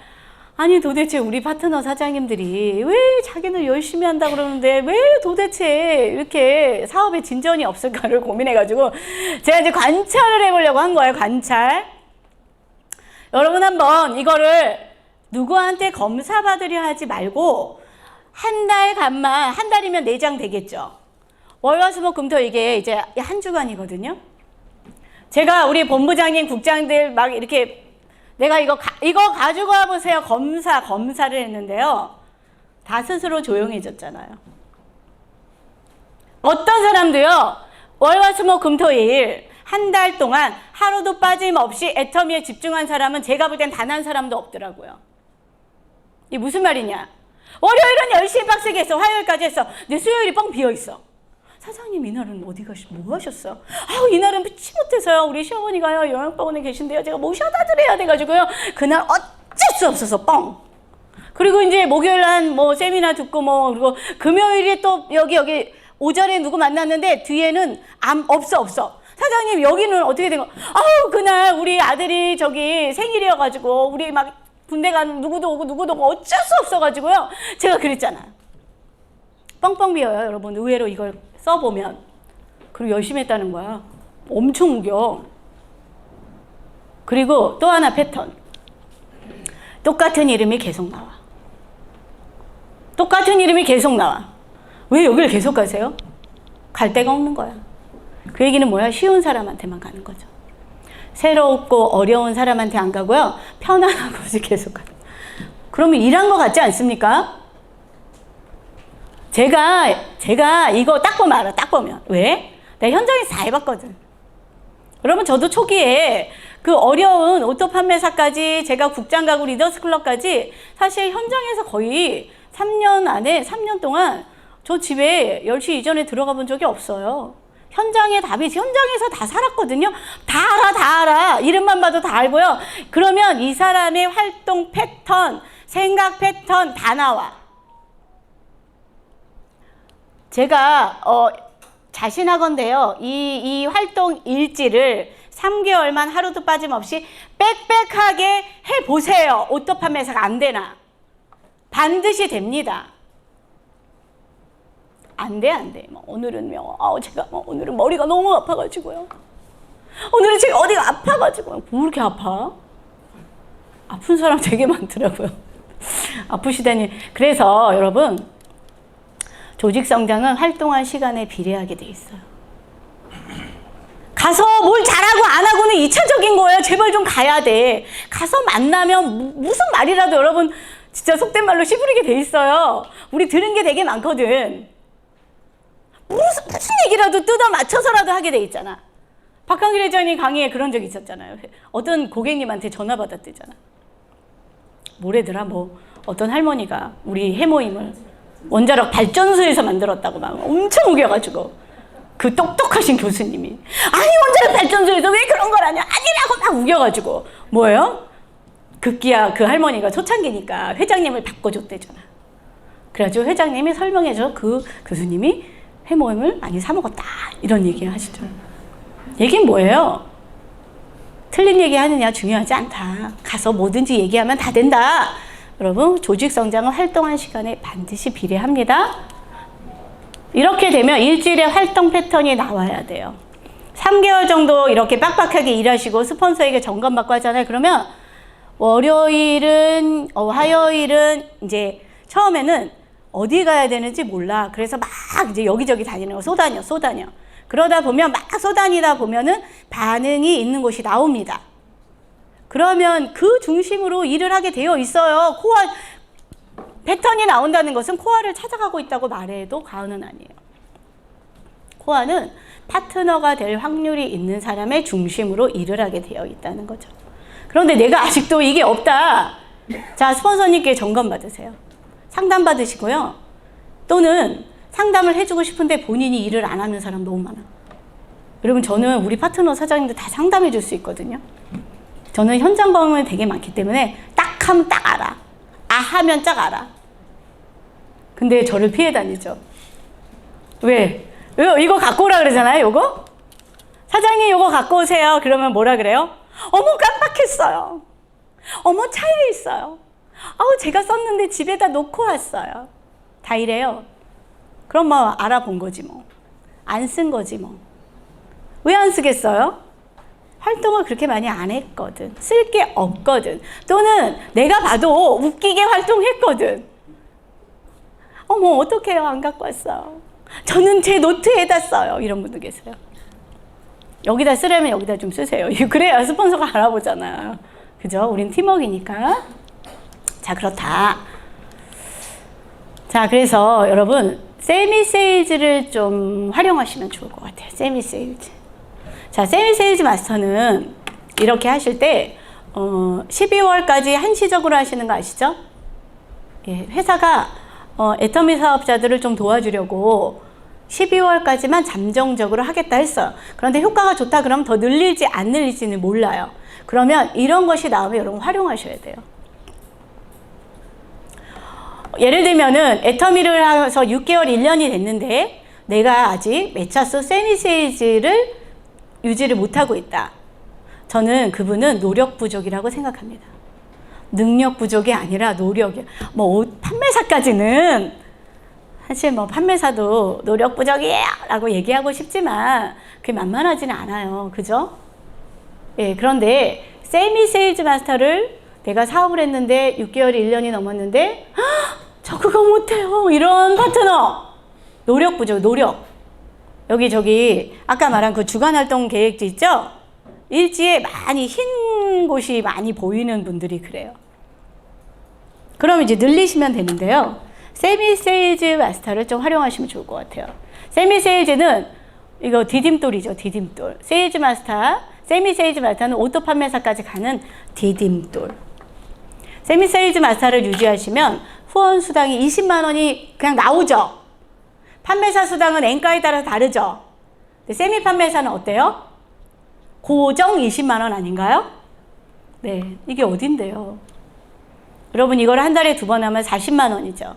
아니 도대체 우리 파트너 사장님들이 왜 자기는 열심히 한다 그러는데 왜 도대체 이렇게 사업에 진전이 없을까를 고민해가지고 제가 이제 관찰을 해보려고 한 거예요. 관찰. 여러분 한번 이거를 누구한테 검사받으려 하지 말고 한 달이면 4장 되겠죠. 월화수목금토 이게 이제 한 주간이거든요. 제가 우리 본부장님, 국장들 막 이렇게 내가 이거 가지고 와보세요. 검사를 했는데요. 다 스스로 조용해졌잖아요. 어떤 사람도요. 월화수목금토일 한 달 동안 하루도 빠짐없이 애터미에 집중한 사람은 제가 볼 땐 단 한 사람도 없더라고요. 이게 무슨 말이냐. 월요일은 열심히 빡세게 했어. 화요일까지 했어. 근데 수요일이 뻥 비어있어. 사장님 이날은 어디 뭐 하셨어요? 아우 이날은 피치 못해서요. 우리 시어머니가요 요양병원에 계신데요. 제가 모셔다 드려야 돼가지고요. 그날 어쩔 수 없어서 뻥. 그리고 이제 목요일 날 뭐 세미나 듣고 뭐 그리고 금요일에 또 여기 오전에 누구 만났는데 뒤에는 없어. 사장님 여기는 어떻게 된 거? 아우 그날 우리 아들이 저기 생일이어가지고 우리 막 군대 간 누구도 오고 어쩔 수 없어가지고요. 제가 그랬잖아. 뻥뻥 비어요 여러분. 의외로 이걸 써보면. 그리고 열심히 했다는 거야. 엄청 우겨. 그리고 또 하나 패턴. 똑같은 이름이 계속 나와. 똑같은 이름이 계속 나와. 왜 여기를 계속 가세요? 갈 데가 없는 거야. 그 얘기는 뭐야? 쉬운 사람한테만 가는 거죠. 새롭고 어려운 사람한테 안 가고요. 편안한 곳을 계속 가요. 그러면 일한 거 같지 않습니까? 제가 이거 딱 보면 알아. 딱 보면. 왜? 내가 현장에서 다 해봤거든. 여러분 저도 초기에 그 어려운 오토 판매사까지 제가 국장 가구 리더스 클럽까지 사실 현장에서 거의 3년 동안 저 집에 10시 이전에 들어가 본 적이 없어요. 현장에 답이 현장에서 다 살았거든요. 다 알아. 이름만 봐도 다 알고요. 그러면 이 사람의 활동 패턴, 생각 패턴 다 나와. 제가 자신하건대요. 이 활동 일지를 3개월만 하루도 빠짐없이 빽빽하게 해보세요. 오토 판매사가 안 되나? 반드시 됩니다. 안 돼. 오늘은요. 제가 오늘은 머리가 너무 아파가지고요. 오늘은 제가 어디가 아파가지고요. 뭐 이렇게 아파? 아픈 사람 되게 많더라고요. 아프시다니. 그래서 여러분 조직 성장은 활동한 시간에 비례하게 돼 있어요. 가서 뭘 잘하고 안 하고는 2차적인 거예요. 제발 좀 가야 돼. 가서 만나면 무슨 말이라도 여러분 진짜 속된 말로 씨부리게 돼 있어요. 우리 들은 게 되게 많거든. 무슨 얘기라도 뜯어 맞춰서라도 하게 돼 있잖아. 박한길 회장님 강의에 그런 적 있었잖아요. 어떤 고객님한테 전화 받았대잖아. 뭐래더라? 어떤 할머니가 우리 해모임을 원자력 발전소에서 만들었다고 막 엄청 우겨가지고 그 똑똑하신 교수님이 아니 원자력 발전소에서 왜 그런 걸 하냐 아니라고 막 우겨가지고 뭐예요? 급기야 그 할머니가 초창기니까 회장님을 바꿔줬대잖아. 그래가지고 회장님이 설명해줘. 그 교수님이 해모임을 많이 사 먹었다 이런 얘기 하시죠. 얘기는 뭐예요? 틀린 얘기 하느냐 중요하지 않다. 가서 뭐든지 얘기하면 다 된다. 여러분 조직 성장은 활동한 시간에 반드시 비례합니다. 이렇게 되면 일주일에 활동 패턴이 나와야 돼요. 3개월 정도 이렇게 빡빡하게 일하시고 스폰서에게 점검받고 하잖아요. 그러면 월요일은 화요일은 이제 처음에는 어디 가야 되는지 몰라. 그래서 막 이제 여기저기 다니는 거 쏘다녀. 그러다 보면 막 쏘다니다 보면은 반응이 있는 곳이 나옵니다. 그러면 그 중심으로 일을 하게 되어 있어요. 코어 패턴이 나온다는 것은 코어를 찾아가고 있다고 말해도 과언은 아니에요. 코어는 파트너가 될 확률이 있는 사람의 중심으로 일을 하게 되어 있다는 거죠. 그런데 내가 아직도 이게 없다. 자, 스폰서님께 점검 받으세요. 상담 받으시고요. 또는 상담을 해주고 싶은데 본인이 일을 안 하는 사람 너무 많아. 여러분 저는 우리 파트너 사장님들 다 상담해 줄 수 있거든요. 저는 현장 경험이 되게 많기 때문에 딱 하면 딱 알아. 아 하면 딱 알아. 근데 저를 피해 다니죠. 왜? 이거 갖고 오라 그러잖아요. 요거? 사장님 요거 갖고 오세요. 그러면 뭐라 그래요? 어머 깜빡했어요. 어머 차에 있어요. 아우 제가 썼는데 집에다 놓고 왔어요. 다 이래요. 그럼 뭐 알아본 거지 뭐. 안 쓴 거지 뭐. 왜 안 쓰겠어요? 활동을 그렇게 많이 안 했거든. 쓸 게 없거든. 또는 내가 봐도 웃기게 활동했거든. 어머 어떡해요 안 갖고 왔어요. 저는 제 노트에다 써요. 이런 분도 계세요. 여기다 쓰려면 여기다 좀 쓰세요. 그래야 스폰서가 알아보잖아요. 그죠? 우린 팀워크니까. 자 그렇다. 자 그래서 여러분 세미 세일즈를 좀 활용하시면 좋을 것 같아요. 세미 세일즈. 자, 세미 세일즈 마스터는 이렇게 하실 때 12월까지 한시적으로 하시는 거 아시죠? 예, 회사가 애터미 사업자들을 좀 도와주려고 12월까지만 잠정적으로 하겠다 했어요. 그런데 효과가 좋다 그러면 더 늘릴지 안 늘릴지는 몰라요. 그러면 이런 것이 나오면 여러분 활용하셔야 돼요. 예를 들면은 애터미를 해서 6개월, 1년이 됐는데 내가 아직 메차스 세미세이즈를 유지를 못하고 있다. 저는 그분은 노력 부족이라고 생각합니다. 능력 부족이 아니라 노력이야. 뭐 판매사까지는 사실 뭐 판매사도 노력 부족이에요 라고 얘기하고 싶지만 그게 만만하지는 않아요. 그죠? 예, 그런데 세미 세일즈 마스터를 내가 사업을 했는데 6개월이 1년이 넘었는데 저 그거 못해요. 이런 파트너. 노력 부족, 노력. 여기 아까 말한 그 주간활동 계획지 있죠? 일지에 많이 흰 곳이 많이 보이는 분들이 그래요. 그럼 이제 늘리시면 되는데요. 세미 세일즈 마스터를 좀 활용하시면 좋을 것 같아요. 세미 세일즈는 이거 디딤돌이죠. 디딤돌. 세일즈 마스터, 세미 세일즈 마스터는 오토 판매사까지 가는 디딤돌. 세미 세일즈 마스터를 유지하시면 후원 수당이 20만 원이 그냥 나오죠. 판매사 수당은 엔가에 따라서 다르죠. 근데 세미 판매사는 어때요? 고정 20만 원 아닌가요? 네, 이게 어딘데요? 여러분 이걸 한 달에 2번 하면 40만 원이죠.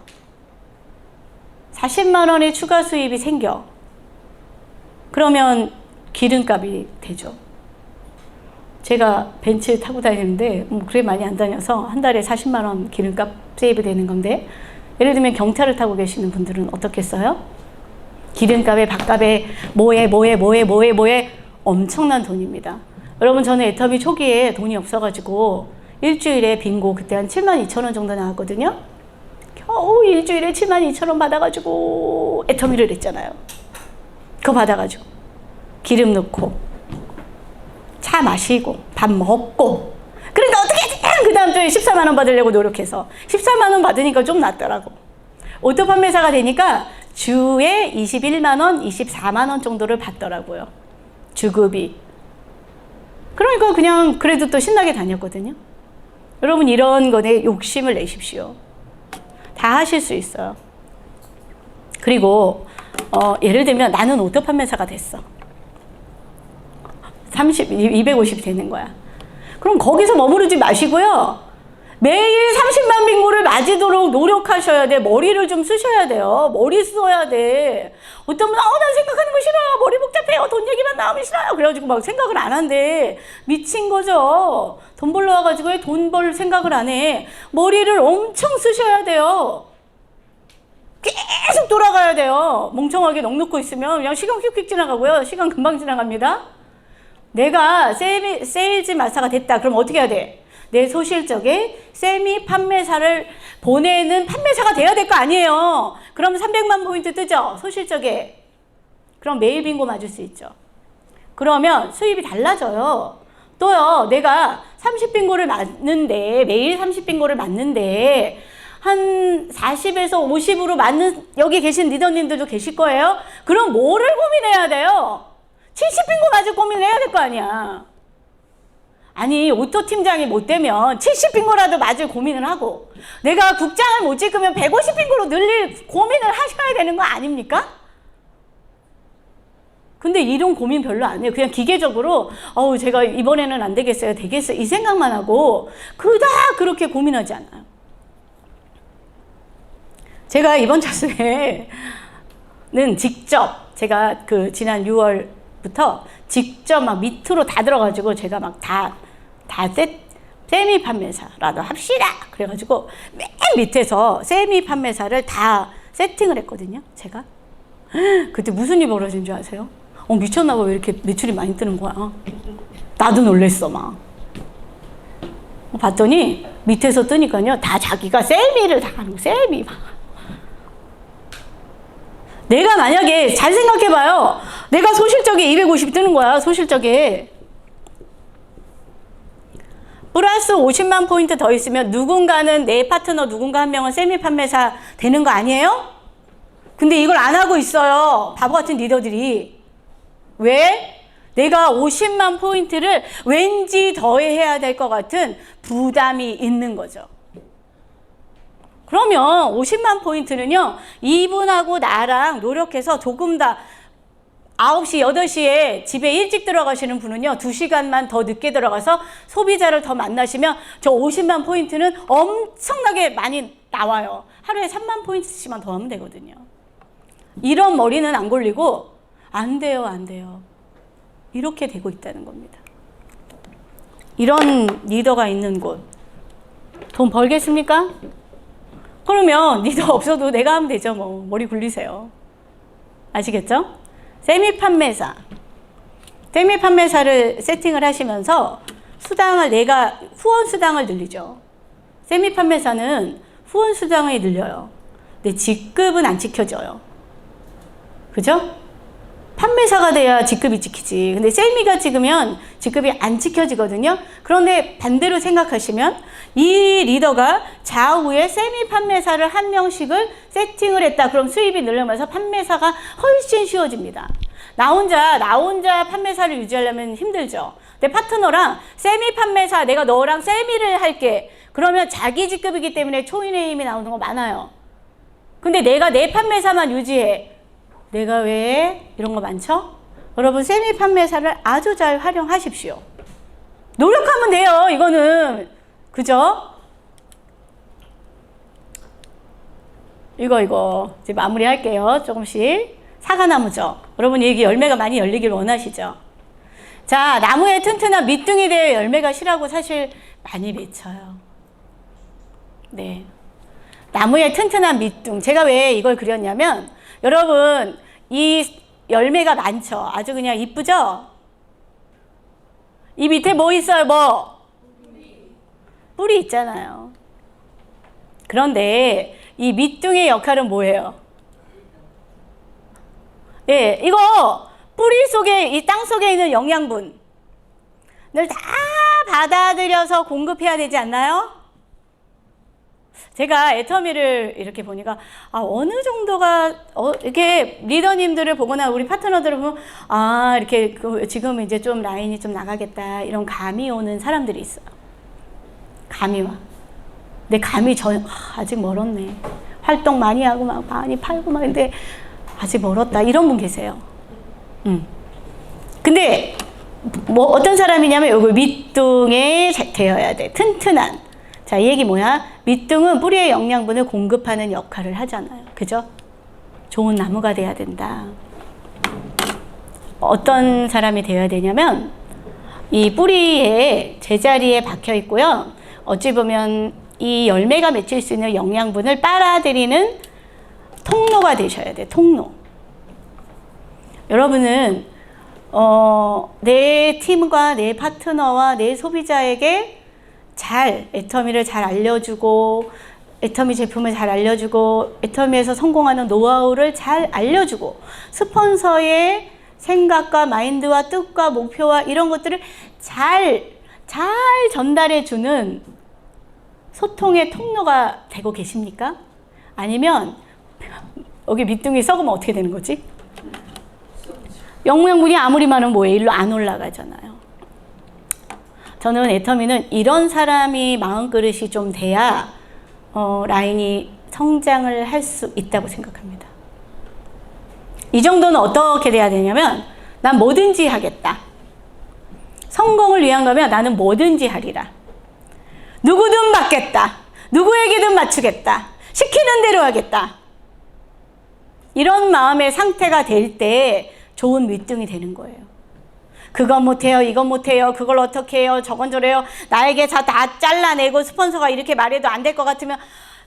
40만 원의 추가 수입이 생겨. 그러면 기름값이 되죠. 제가 벤츠 타고 다니는데 그렇게 많이 안 다녀서 한 달에 40만 원 기름값 세이브 되는 건데 예를 들면 경차를 타고 계시는 분들은 어떻겠어요? 기름값에 밥값에 뭐에 엄청난 돈입니다. 여러분 저는 애터미 초기에 돈이 없어가지고 일주일에 빙고 그때 한 7만 2천 원 정도 나왔거든요. 겨우 일주일에 7만 2천 원 받아가지고 애터미를 했잖아요. 그거 받아가지고 기름 넣고 차 마시고 밥 먹고 그러니까 어떻게든 그 다음 주에 14만 원 받으려고 노력해서 14만 원 받으니까 좀 낫더라고. 오토 판매사가 되니까 주에 21만 원, 24만 원 정도를 받더라고요. 주급이. 그러니까 그냥 그래도 또 신나게 다녔거든요. 여러분 이런 거에 욕심을 내십시오. 다 하실 수 있어요. 그리고 예를 들면 나는 오토 판매사가 됐어. 250 되는 거야. 그럼 거기서 머무르지 마시고요. 매일 30만 빙고를 맞이도록 노력하셔야 돼. 머리를 좀 쓰셔야 돼요. 머리 써야 돼. 어떤 분은 난 생각하는 거 싫어요. 머리 복잡해요. 돈 얘기만 나오면 싫어요. 그래가지고 막 생각을 안 한대. 미친 거죠. 돈 벌러 와가지고 왜 돈 벌 생각을 안 해. 머리를 엄청 쓰셔야 돼요. 계속 돌아가야 돼요. 멍청하게 넋놓고 있으면 그냥 시간 휙휙 지나가고요. 시간 금방 지나갑니다. 내가 세일즈 마스터가 됐다. 그럼 어떻게 해야 돼? 내 소실적에 세미 판매사를 보내는 판매사가 돼야 될 거 아니에요. 그럼 300만 포인트 뜨죠? 소실적에. 그럼 매일 빙고 맞을 수 있죠. 그러면 수입이 달라져요. 또요, 내가 30빙고를 맞는데, 매일 30빙고를 맞는데, 한 40에서 50으로 맞는, 여기 계신 리더님들도 계실 거예요? 그럼 뭐를 고민해야 돼요? 70빙고 맞을 고민을 해야 될 거 아니야. 아니 오토 팀장이 못 되면 70빙고라도 맞을 고민을 하고 내가 국장을 못 찍으면 150빙고로 늘릴 고민을 하셔야 되는 거 아닙니까? 근데 이런 고민 별로 안 해요. 그냥 기계적으로 제가 이번에는 안 되겠어요. 되겠어요. 이 생각만 하고 그닥 그렇게 고민하지 않아요. 제가 이번 차수에는 직접 제가 그 지난 6월부터 직접 막 밑으로 다 들어가지고 제가 막 세미 판매사라도 합시다. 그래가지고 맨 밑에서 세미 판매사를 다 세팅을 했거든요. 제가. 그때 무슨 일이 벌어진 줄 아세요? 미쳤나봐. 왜 이렇게 매출이 많이 뜨는 거야. 나도 놀랬어 막. 봤더니 밑에서 뜨니까요. 다 자기가 세미를 다 하는 거. 세미 막. 내가 만약에 잘 생각해봐요. 내가 소실적에 250 뜨는 거야. 소실적에. 플러스 50만 포인트 더 있으면 누군가는 내 파트너 누군가 한 명은 세미 판매사 되는 거 아니에요? 근데 이걸 안 하고 있어요. 바보 같은 리더들이. 왜? 내가 50만 포인트를 왠지 더해야 될 것 같은 부담이 있는 거죠. 그러면 50만 포인트는요, 이분하고 나랑 노력해서 조금 더 9시, 8시에 집에 일찍 들어가시는 분은요, 2시간만 더 늦게 들어가서 소비자를 더 만나시면 저 50만 포인트는 엄청나게 많이 나와요. 하루에 3만 포인트씩만 더 하면 되거든요. 이런 머리는 안 굴리고, 안 돼요, 안 돼요. 이렇게 되고 있다는 겁니다. 이런 리더가 있는 곳, 돈 벌겠습니까? 그러면 리더 없어도 내가 하면 되죠. 뭐 머리 굴리세요. 아시겠죠? 세미 판매사를 세팅을 하시면서 수당을 내가 후원 수당을 늘리죠. 세미 판매사는 후원 수당이 늘려요. 근데 직급은 안 지켜져요. 그죠? 판매사가 돼야 직급이 지키지. 근데 세미가 찍으면 직급이 안 지켜지거든요. 그런데 반대로 생각하시면 이 리더가 좌우에 세미 판매사를 한 명씩을 세팅을 했다. 그럼 수입이 늘어나면서 판매사가 훨씬 쉬워집니다. 나 혼자 판매사를 유지하려면 힘들죠. 내 파트너랑 세미 판매사, 내가 너랑 세미를 할게. 그러면 자기 직급이기 때문에 초인의 힘이 나오는 거 많아요. 근데 내가 내 판매사만 유지해. 내가 왜 이런 거 많죠? 여러분 세미 판매사를 아주 잘 활용하십시오. 노력하면 돼요. 이거는 그죠? 이거 이제 마무리할게요. 조금씩. 사과나무죠. 여러분 여기 열매가 많이 열리길 원하시죠? 자, 나무에 튼튼한 밑둥이 되어 열매가 시라고 사실 많이 맺혀요. 네, 나무에 튼튼한 밑둥. 제가 왜 이걸 그렸냐면 여러분 이 열매가 많죠. 아주 그냥 이쁘죠? 이 밑에 뭐 있어요? 뭐? 뿌리 있잖아요. 그런데 이 밑둥의 역할은 뭐예요? 예, 이거 뿌리 속에, 이 땅 속에 있는 영양분을 다 받아들여서 공급해야 되지 않나요? 제가 애터미를 이렇게 보니까 어느 정도가 이렇게 리더님들을 보거나 우리 파트너들을 보면 이렇게 지금 이제 좀 라인이 좀 나가겠다 이런 감이 오는 사람들이 있어요. 감이 와. 근데 감이 아직 멀었네. 활동 많이 하고 막 많이 팔고 막 근데 아직 멀었다 이런 분 계세요. 근데 뭐 어떤 사람이냐면 요거 밑둥에 되어야 돼. 튼튼한. 자, 이 얘기 뭐야? 밑둥은 뿌리의 영양분을 공급하는 역할을 하잖아요. 그죠? 좋은 나무가 돼야 된다. 어떤 사람이 되어야 되냐면 이 뿌리에 제자리에 박혀 있고요. 어찌 보면 이 열매가 맺힐 수 있는 영양분을 빨아들이는 통로가 되셔야 돼요. 통로. 여러분은 내 팀과 내 파트너와 내 소비자에게 애터미를 잘 알려주고 애터미 제품을 잘 알려주고 애터미에서 성공하는 노하우를 잘 알려주고 스폰서의 생각과 마인드와 뜻과 목표와 이런 것들을 잘 전달해주는 소통의 통로가 되고 계십니까? 아니면 여기 밑둥이 썩으면 어떻게 되는 거지? 영양분이 아무리 많으면 뭐예요? 일로 안 올라가잖아요. 저는 애터미는 이런 사람이 마음그릇이 좀 돼야 라인이 성장을 할 수 있다고 생각합니다. 이 정도는 어떻게 돼야 되냐면 난 뭐든지 하겠다. 성공을 위한 거면 나는 뭐든지 하리라. 누구든 받겠다. 누구에게든 맞추겠다. 시키는 대로 하겠다. 이런 마음의 상태가 될 때 좋은 밑둥이 되는 거예요. 그건 못해요. 이건 못해요. 그걸 어떻게 해요. 저건 저래요. 나에게 다 잘라내고 스폰서가 이렇게 말해도 안 될 것 같으면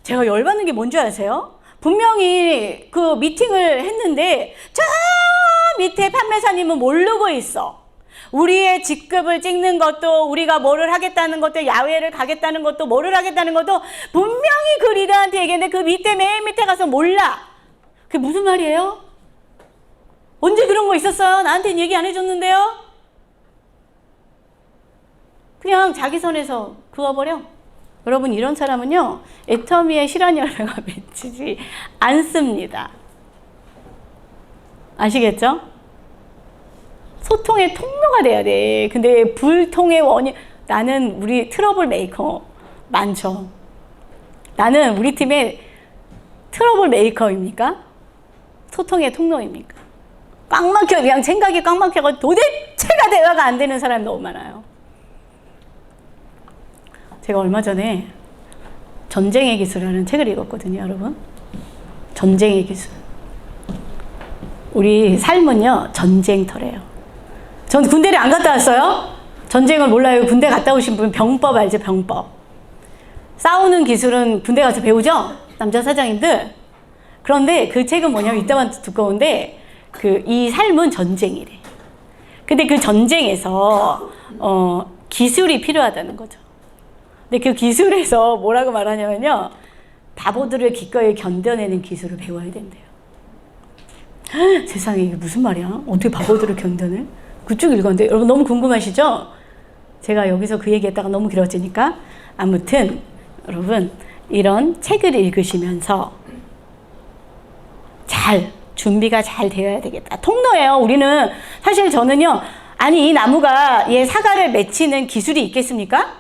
제가 열받는 게 뭔지 아세요? 분명히 그 미팅을 했는데 저 밑에 판매사님은 모르고 있어. 우리의 직급을 찍는 것도 우리가 뭐를 하겠다는 것도 야외를 가겠다는 것도 뭐를 하겠다는 것도 분명히 그 리더한테 얘기했는데 그 밑에 맨 밑에 가서 몰라. 그게 무슨 말이에요? 언제 그런 거 있었어요? 나한테는 얘기 안 해줬는데요? 그냥 자기 선에서 그어버려. 여러분 이런 사람은요 애터미의 실현 열매가 맺히지 않습니다. 아시겠죠? 소통의 통로가 돼야 돼. 근데 불통의 원인 나는 우리 트러블 메이커 많죠. 나는 우리 팀의 트러블 메이커입니까? 소통의 통로입니까? 꽉 막혀, 그냥 생각이 꽉 막혀서 도대체가 대화가 안 되는 사람이 너무 많아요. 제가 얼마 전에 전쟁의 기술이라는 책을 읽었거든요, 여러분. 전쟁의 기술. 우리 삶은요, 전쟁터래요. 전 군대를 안 갔다 왔어요? 전쟁을 몰라요. 군대 갔다 오신 분 병법 알죠? 병법. 싸우는 기술은 군대 가서 배우죠? 남자 사장님들. 그런데 그 책은 뭐냐면 이따만 두꺼운데 이 삶은 전쟁이래. 근데 그 전쟁에서 기술이 필요하다는 거죠. 근데 그 기술에서 뭐라고 말하냐면요. 바보들을 기꺼이 견뎌내는 기술을 배워야 된대요. 세상에 이게 무슨 말이야? 어떻게 바보들을 견뎌내? 그쪽 읽었는데 여러분 너무 궁금하시죠? 제가 여기서 그 얘기했다가 너무 길어지니까 아무튼 여러분 이런 책을 읽으시면서 준비가 잘 되어야 되겠다. 통로예요. 우리는 사실 저는요. 아니 이 나무가 얘 사과를 맺히는 기술이 있겠습니까?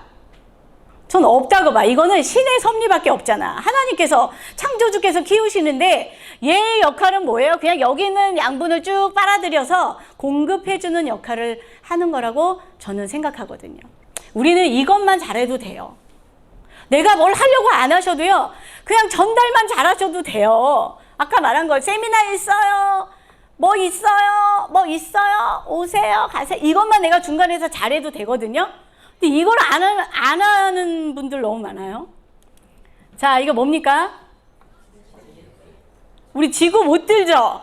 전 없다고 봐. 이거는 신의 섭리밖에 없잖아. 하나님께서 창조주께서 키우시는데 얘의 역할은 뭐예요? 그냥 여기 있는 양분을 쭉 빨아들여서 공급해주는 역할을 하는 거라고 저는 생각하거든요. 우리는 이것만 잘해도 돼요. 내가 뭘 하려고 안 하셔도요. 그냥 전달만 잘하셔도 돼요. 아까 말한 거 세미나 있어요. 뭐 있어요. 오세요. 가세요. 이것만 내가 중간에서 잘해도 되거든요. 근데 이걸 안 하는 분들 너무 많아요. 자, 이거 뭡니까? 우리 지구 못 들죠?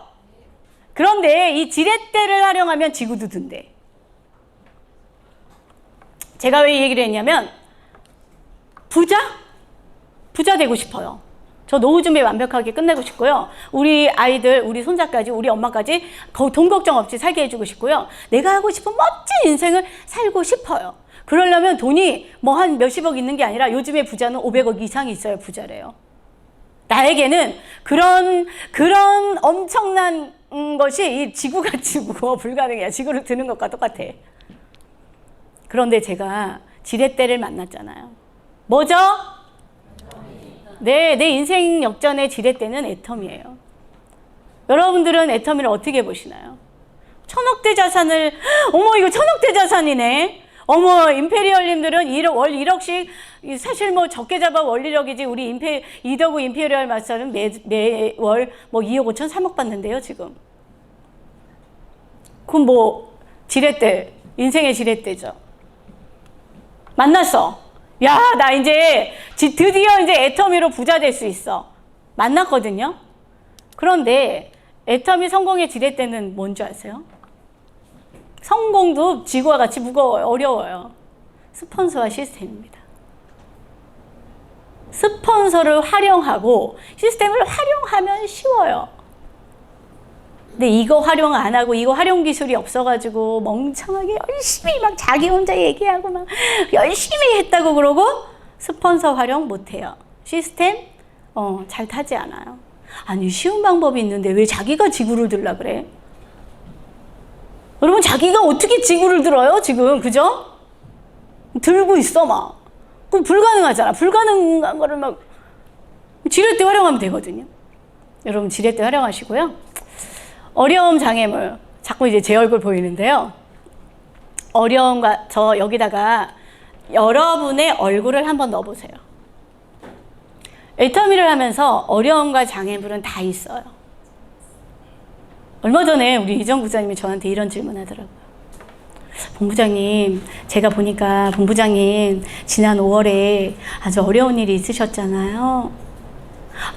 그런데 이 지렛대를 활용하면 지구도 든대. 제가 왜 이 얘기를 했냐면 부자 되고 싶어요. 저 노후 준비 완벽하게 끝내고 싶고요. 우리 아이들, 우리 손자까지, 우리 엄마까지 돈 걱정 없이 살게 해주고 싶고요. 내가 하고 싶은 멋진 인생을 살고 싶어요. 그러려면 돈이 뭐 한 몇십억 있는 게 아니라 요즘에 부자는 500억 이상이 있어야 부자래요. 나에게는 그런 엄청난 것이 이 지구같이 무거워 불가능해요. 지구를 드는 것과 똑같아. 그런데 제가 지렛대를 만났잖아요. 뭐죠? 네, 내 인생 역전의 지렛대는 애텀이에요. 여러분들은 애텀이를 어떻게 보시나요? 1000억대 자산을, 어머, 이거 1000억대 자산이네. 어머, 임페리얼님들은 월 1억씩, 사실 뭐 적게 잡아 월 1억이지, 우리 이더구 임페리얼 마스터는 매월 뭐 2억 5천 3억 받는데요, 지금. 그럼 뭐, 지렛대, 인생의 지렛대죠. 만났어. 야, 나 이제 드디어 이제 애터미로 부자 될 수 있어. 만났거든요. 그런데 애터미 성공의 지렛대는 뭔지 아세요? 성공도 지구와 같이 무거워요. 어려워요. 스폰서와 시스템입니다. 스폰서를 활용하고 시스템을 활용하면 쉬워요. 근데 이거 활용 안 하고 이거 활용 기술이 없어가지고 멍청하게 열심히 막 자기 혼자 얘기하고 막 열심히 했다고 그러고 스폰서 활용 못해요. 시스템 잘 타지 않아요. 아니 쉬운 방법이 있는데 왜 자기가 지구를 들라 그래? 여러분 자기가 어떻게 지구를 들어요 지금 그죠? 들고 있어 막. 그럼 불가능하잖아. 불가능한 거를 막 지렛대 활용하면 되거든요. 여러분 지렛대 활용하시고요. 어려움 장애물. 자꾸 이제 제 얼굴 보이는데요. 어려움과 저 여기다가 여러분의 얼굴을 한번 넣어보세요. 애터미를 하면서 어려움과 장애물은 다 있어요. 얼마 전에 우리 이정 부장님이 저한테 이런 질문 하더라고요. 본부장님, 제가 보니까 본부장님 지난 5월에 아주 어려운 일이 있으셨잖아요.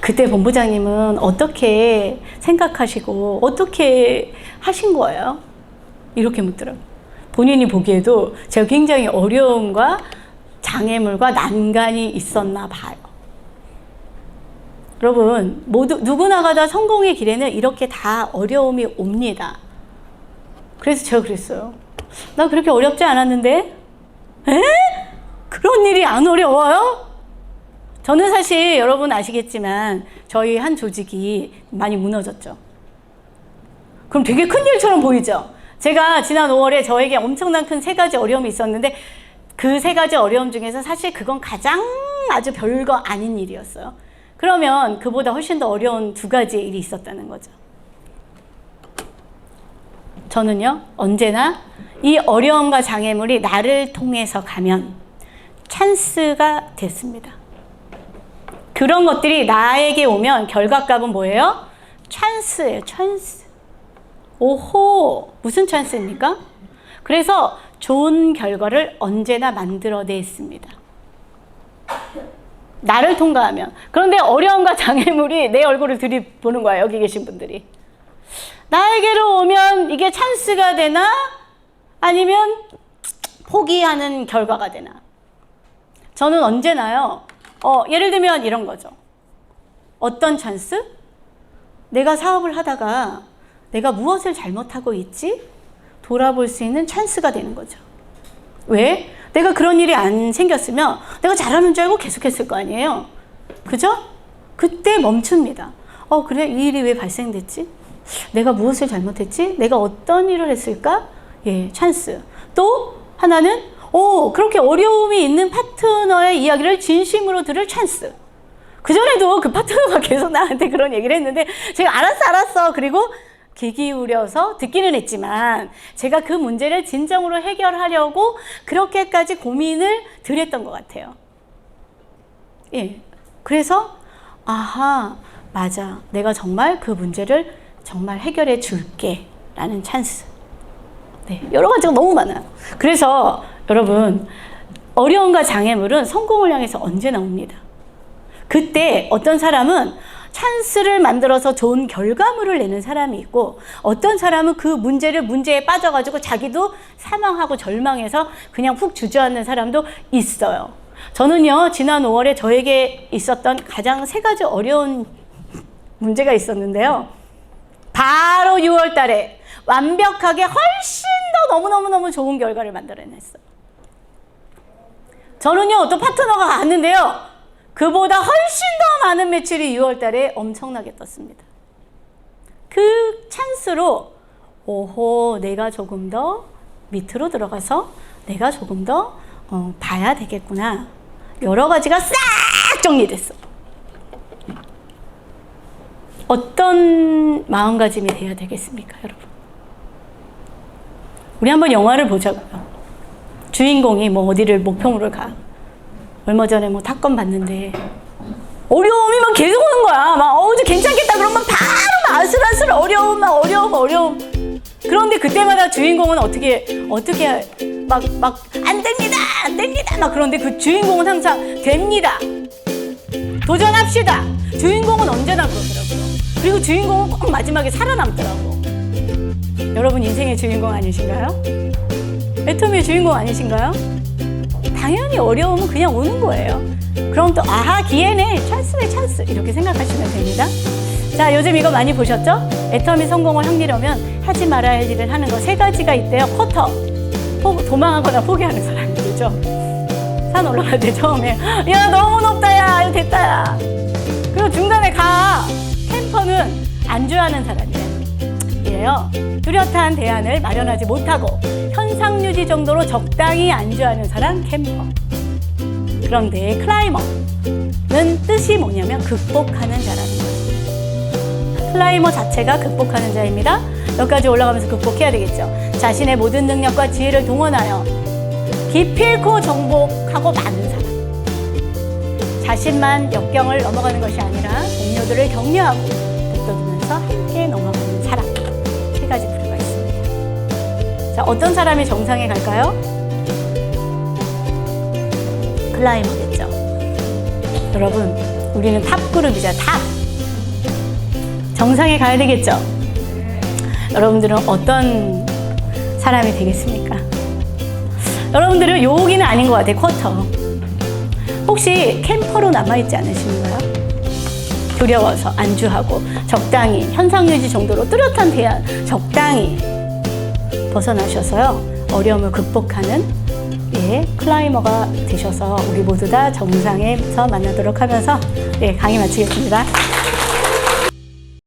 그때 본부장님은 어떻게 생각하시고 어떻게 하신 거예요? 이렇게 묻더라고요. 본인이 보기에도 제가 굉장히 어려움과 장애물과 난간이 있었나 봐요. 여러분 누구나가 다 성공의 길에는 이렇게 다 어려움이 옵니다. 그래서 제가 그랬어요. 나 그렇게 어렵지 않았는데? 에? 그런 일이 안 어려워요? 저는 사실 여러분 아시겠지만 저희 한 조직이 많이 무너졌죠. 그럼 되게 큰 일처럼 보이죠. 제가 지난 5월에 저에게 엄청난 큰 3가지 어려움이 있었는데 그 세 가지 어려움 중에서 사실 그건 가장 아주 별거 아닌 일이었어요. 그러면 그보다 훨씬 더 어려운 두 가지의 일이 있었다는 거죠. 저는요, 언제나 이 어려움과 장애물이 나를 통해서 가면 찬스가 됐습니다. 그런 것들이 나에게 오면 결과값은 뭐예요? 찬스예요, 찬스. 오호, 무슨 찬스입니까? 그래서 좋은 결과를 언제나 만들어냈습니다. 나를 통과하면. 그런데 어려움과 장애물이 내 얼굴을 들이보는 거야, 여기 계신 분들이. 나에게로 오면 이게 찬스가 되나? 아니면 포기하는 결과가 되나? 저는 언제나요, 예를 들면 이런 거죠. 어떤 찬스? 내가 사업을 하다가 내가 무엇을 잘못하고 있지? 돌아볼 수 있는 찬스가 되는 거죠. 왜? 내가 그런 일이 안 생겼으면 내가 잘하는 줄 알고 계속했을 거 아니에요. 그죠? 그때 멈춥니다. 그래? 이 일이 왜 발생됐지? 내가 무엇을 잘못했지? 내가 어떤 일을 했을까? 예, 찬스. 또 하나는 그렇게 어려움이 있는 파트너의 이야기를 진심으로 들을 찬스. 그전에도 그 파트너가 계속 나한테 그런 얘기를 했는데 제가 알았어. 그리고 귀 기울여서 듣기는 했지만 제가 그 문제를 진정으로 해결하려고 그렇게까지 고민을 드렸던 것 같아요. 예. 그래서 아하, 맞아. 내가 정말 그 문제를 정말 해결해 줄게 라는 찬스. 네, 여러 가지가 너무 많아요. 그래서 여러분, 어려움과 장애물은 성공을 향해서 언제나 옵니다. 그때 어떤 사람은 찬스를 만들어서 좋은 결과물을 내는 사람이 있고, 어떤 사람은 그 문제에 빠져가지고 자기도 사망하고 절망해서 그냥 푹 주저앉는 사람도 있어요. 저는요, 지난 5월에 저에게 있었던 가장 세 가지 어려운 문제가 있었는데요. 바로 6월 달에 완벽하게 훨씬 더 너무너무 좋은 결과를 만들어냈어요. 저는요, 또 파트너가 갔는데요, 그보다 훨씬 더 많은 매출이 6월 달에 엄청나게 떴습니다. 그 찬스로 오호, 내가 조금 더 밑으로 들어가서 내가 조금 더 봐야 되겠구나. 여러 가지가 싹 정리됐어. 어떤 마음가짐이 돼야 되겠습니까, 여러분? 우리 한번 영화를 보자고요. 주인공이 어디를 목표물을 가. 얼마 전에 탑건 봤는데 어려움이 계속 오는 거야. 이제 괜찮겠다 그러면 바로 아슬아슬 어려움. 그런데 그때마다 주인공은 어떻게 안 됩니다. 그런데 그 주인공은 항상 됩니다. 도전합시다. 주인공은 언제나 그러더라고요. 그리고 주인공은 꼭 마지막에 살아남더라고. 여러분 인생의 주인공 아니신가요? 애터미의 주인공 아니신가요? 당연히 어려움은 그냥 오는 거예요. 그럼 또 아하, 기회네, 찬스네, 찬스, 이렇게 생각하시면 됩니다. 자, 요즘 이거 많이 보셨죠? 애터미 성공을 하려면 하지 말아야 할 일을 하는 거 세 가지가 있대요. 쿼터, 도망하거나 포기하는 사람들이죠. 산 올라갈 때 처음에 야, 너무 높다, 야, 이거 됐다, 야. 그리고 중간에 가. 캠퍼는 안주하는 사람이에요. 이래요. 뚜렷한 대안을 마련하지 못하고 현상 유지 정도로 적당히 안주하는 사람 캠퍼. 그런데 클라이머는 뜻이 뭐냐면 극복하는 자라는 거예요. 클라이머 자체가 극복하는 자입니다. 여기까지 올라가면서 극복해야 되겠죠. 자신의 모든 능력과 지혜를 동원하여 기필코 정복하고 마는 사람. 자신만 역경을 넘어가는 것이 아니라 동료들을 격려하고 북돋우면서 함께 넘어가는 사람. 세 가지 부류가 있습니다. 자, 어떤 사람이 정상에 갈까요? 클라이머겠죠. 여러분, 우리는 탑그룹이죠. 탑. 정상에 가야 되겠죠. 여러분들은 어떤 사람이 되겠습니까? 여러분들은 여기는 아닌 것 같아요. 쿼터. 혹시 캠퍼로 남아있지 않으신가요? 두려워서 안주하고 적당히 현상 유지 정도로 뚜렷한 대안 적당히 벗어나셔서요, 어려움을 극복하는 클라이머가 되셔서 우리 모두 다 정상에서 만나도록 하면서 강의 마치겠습니다.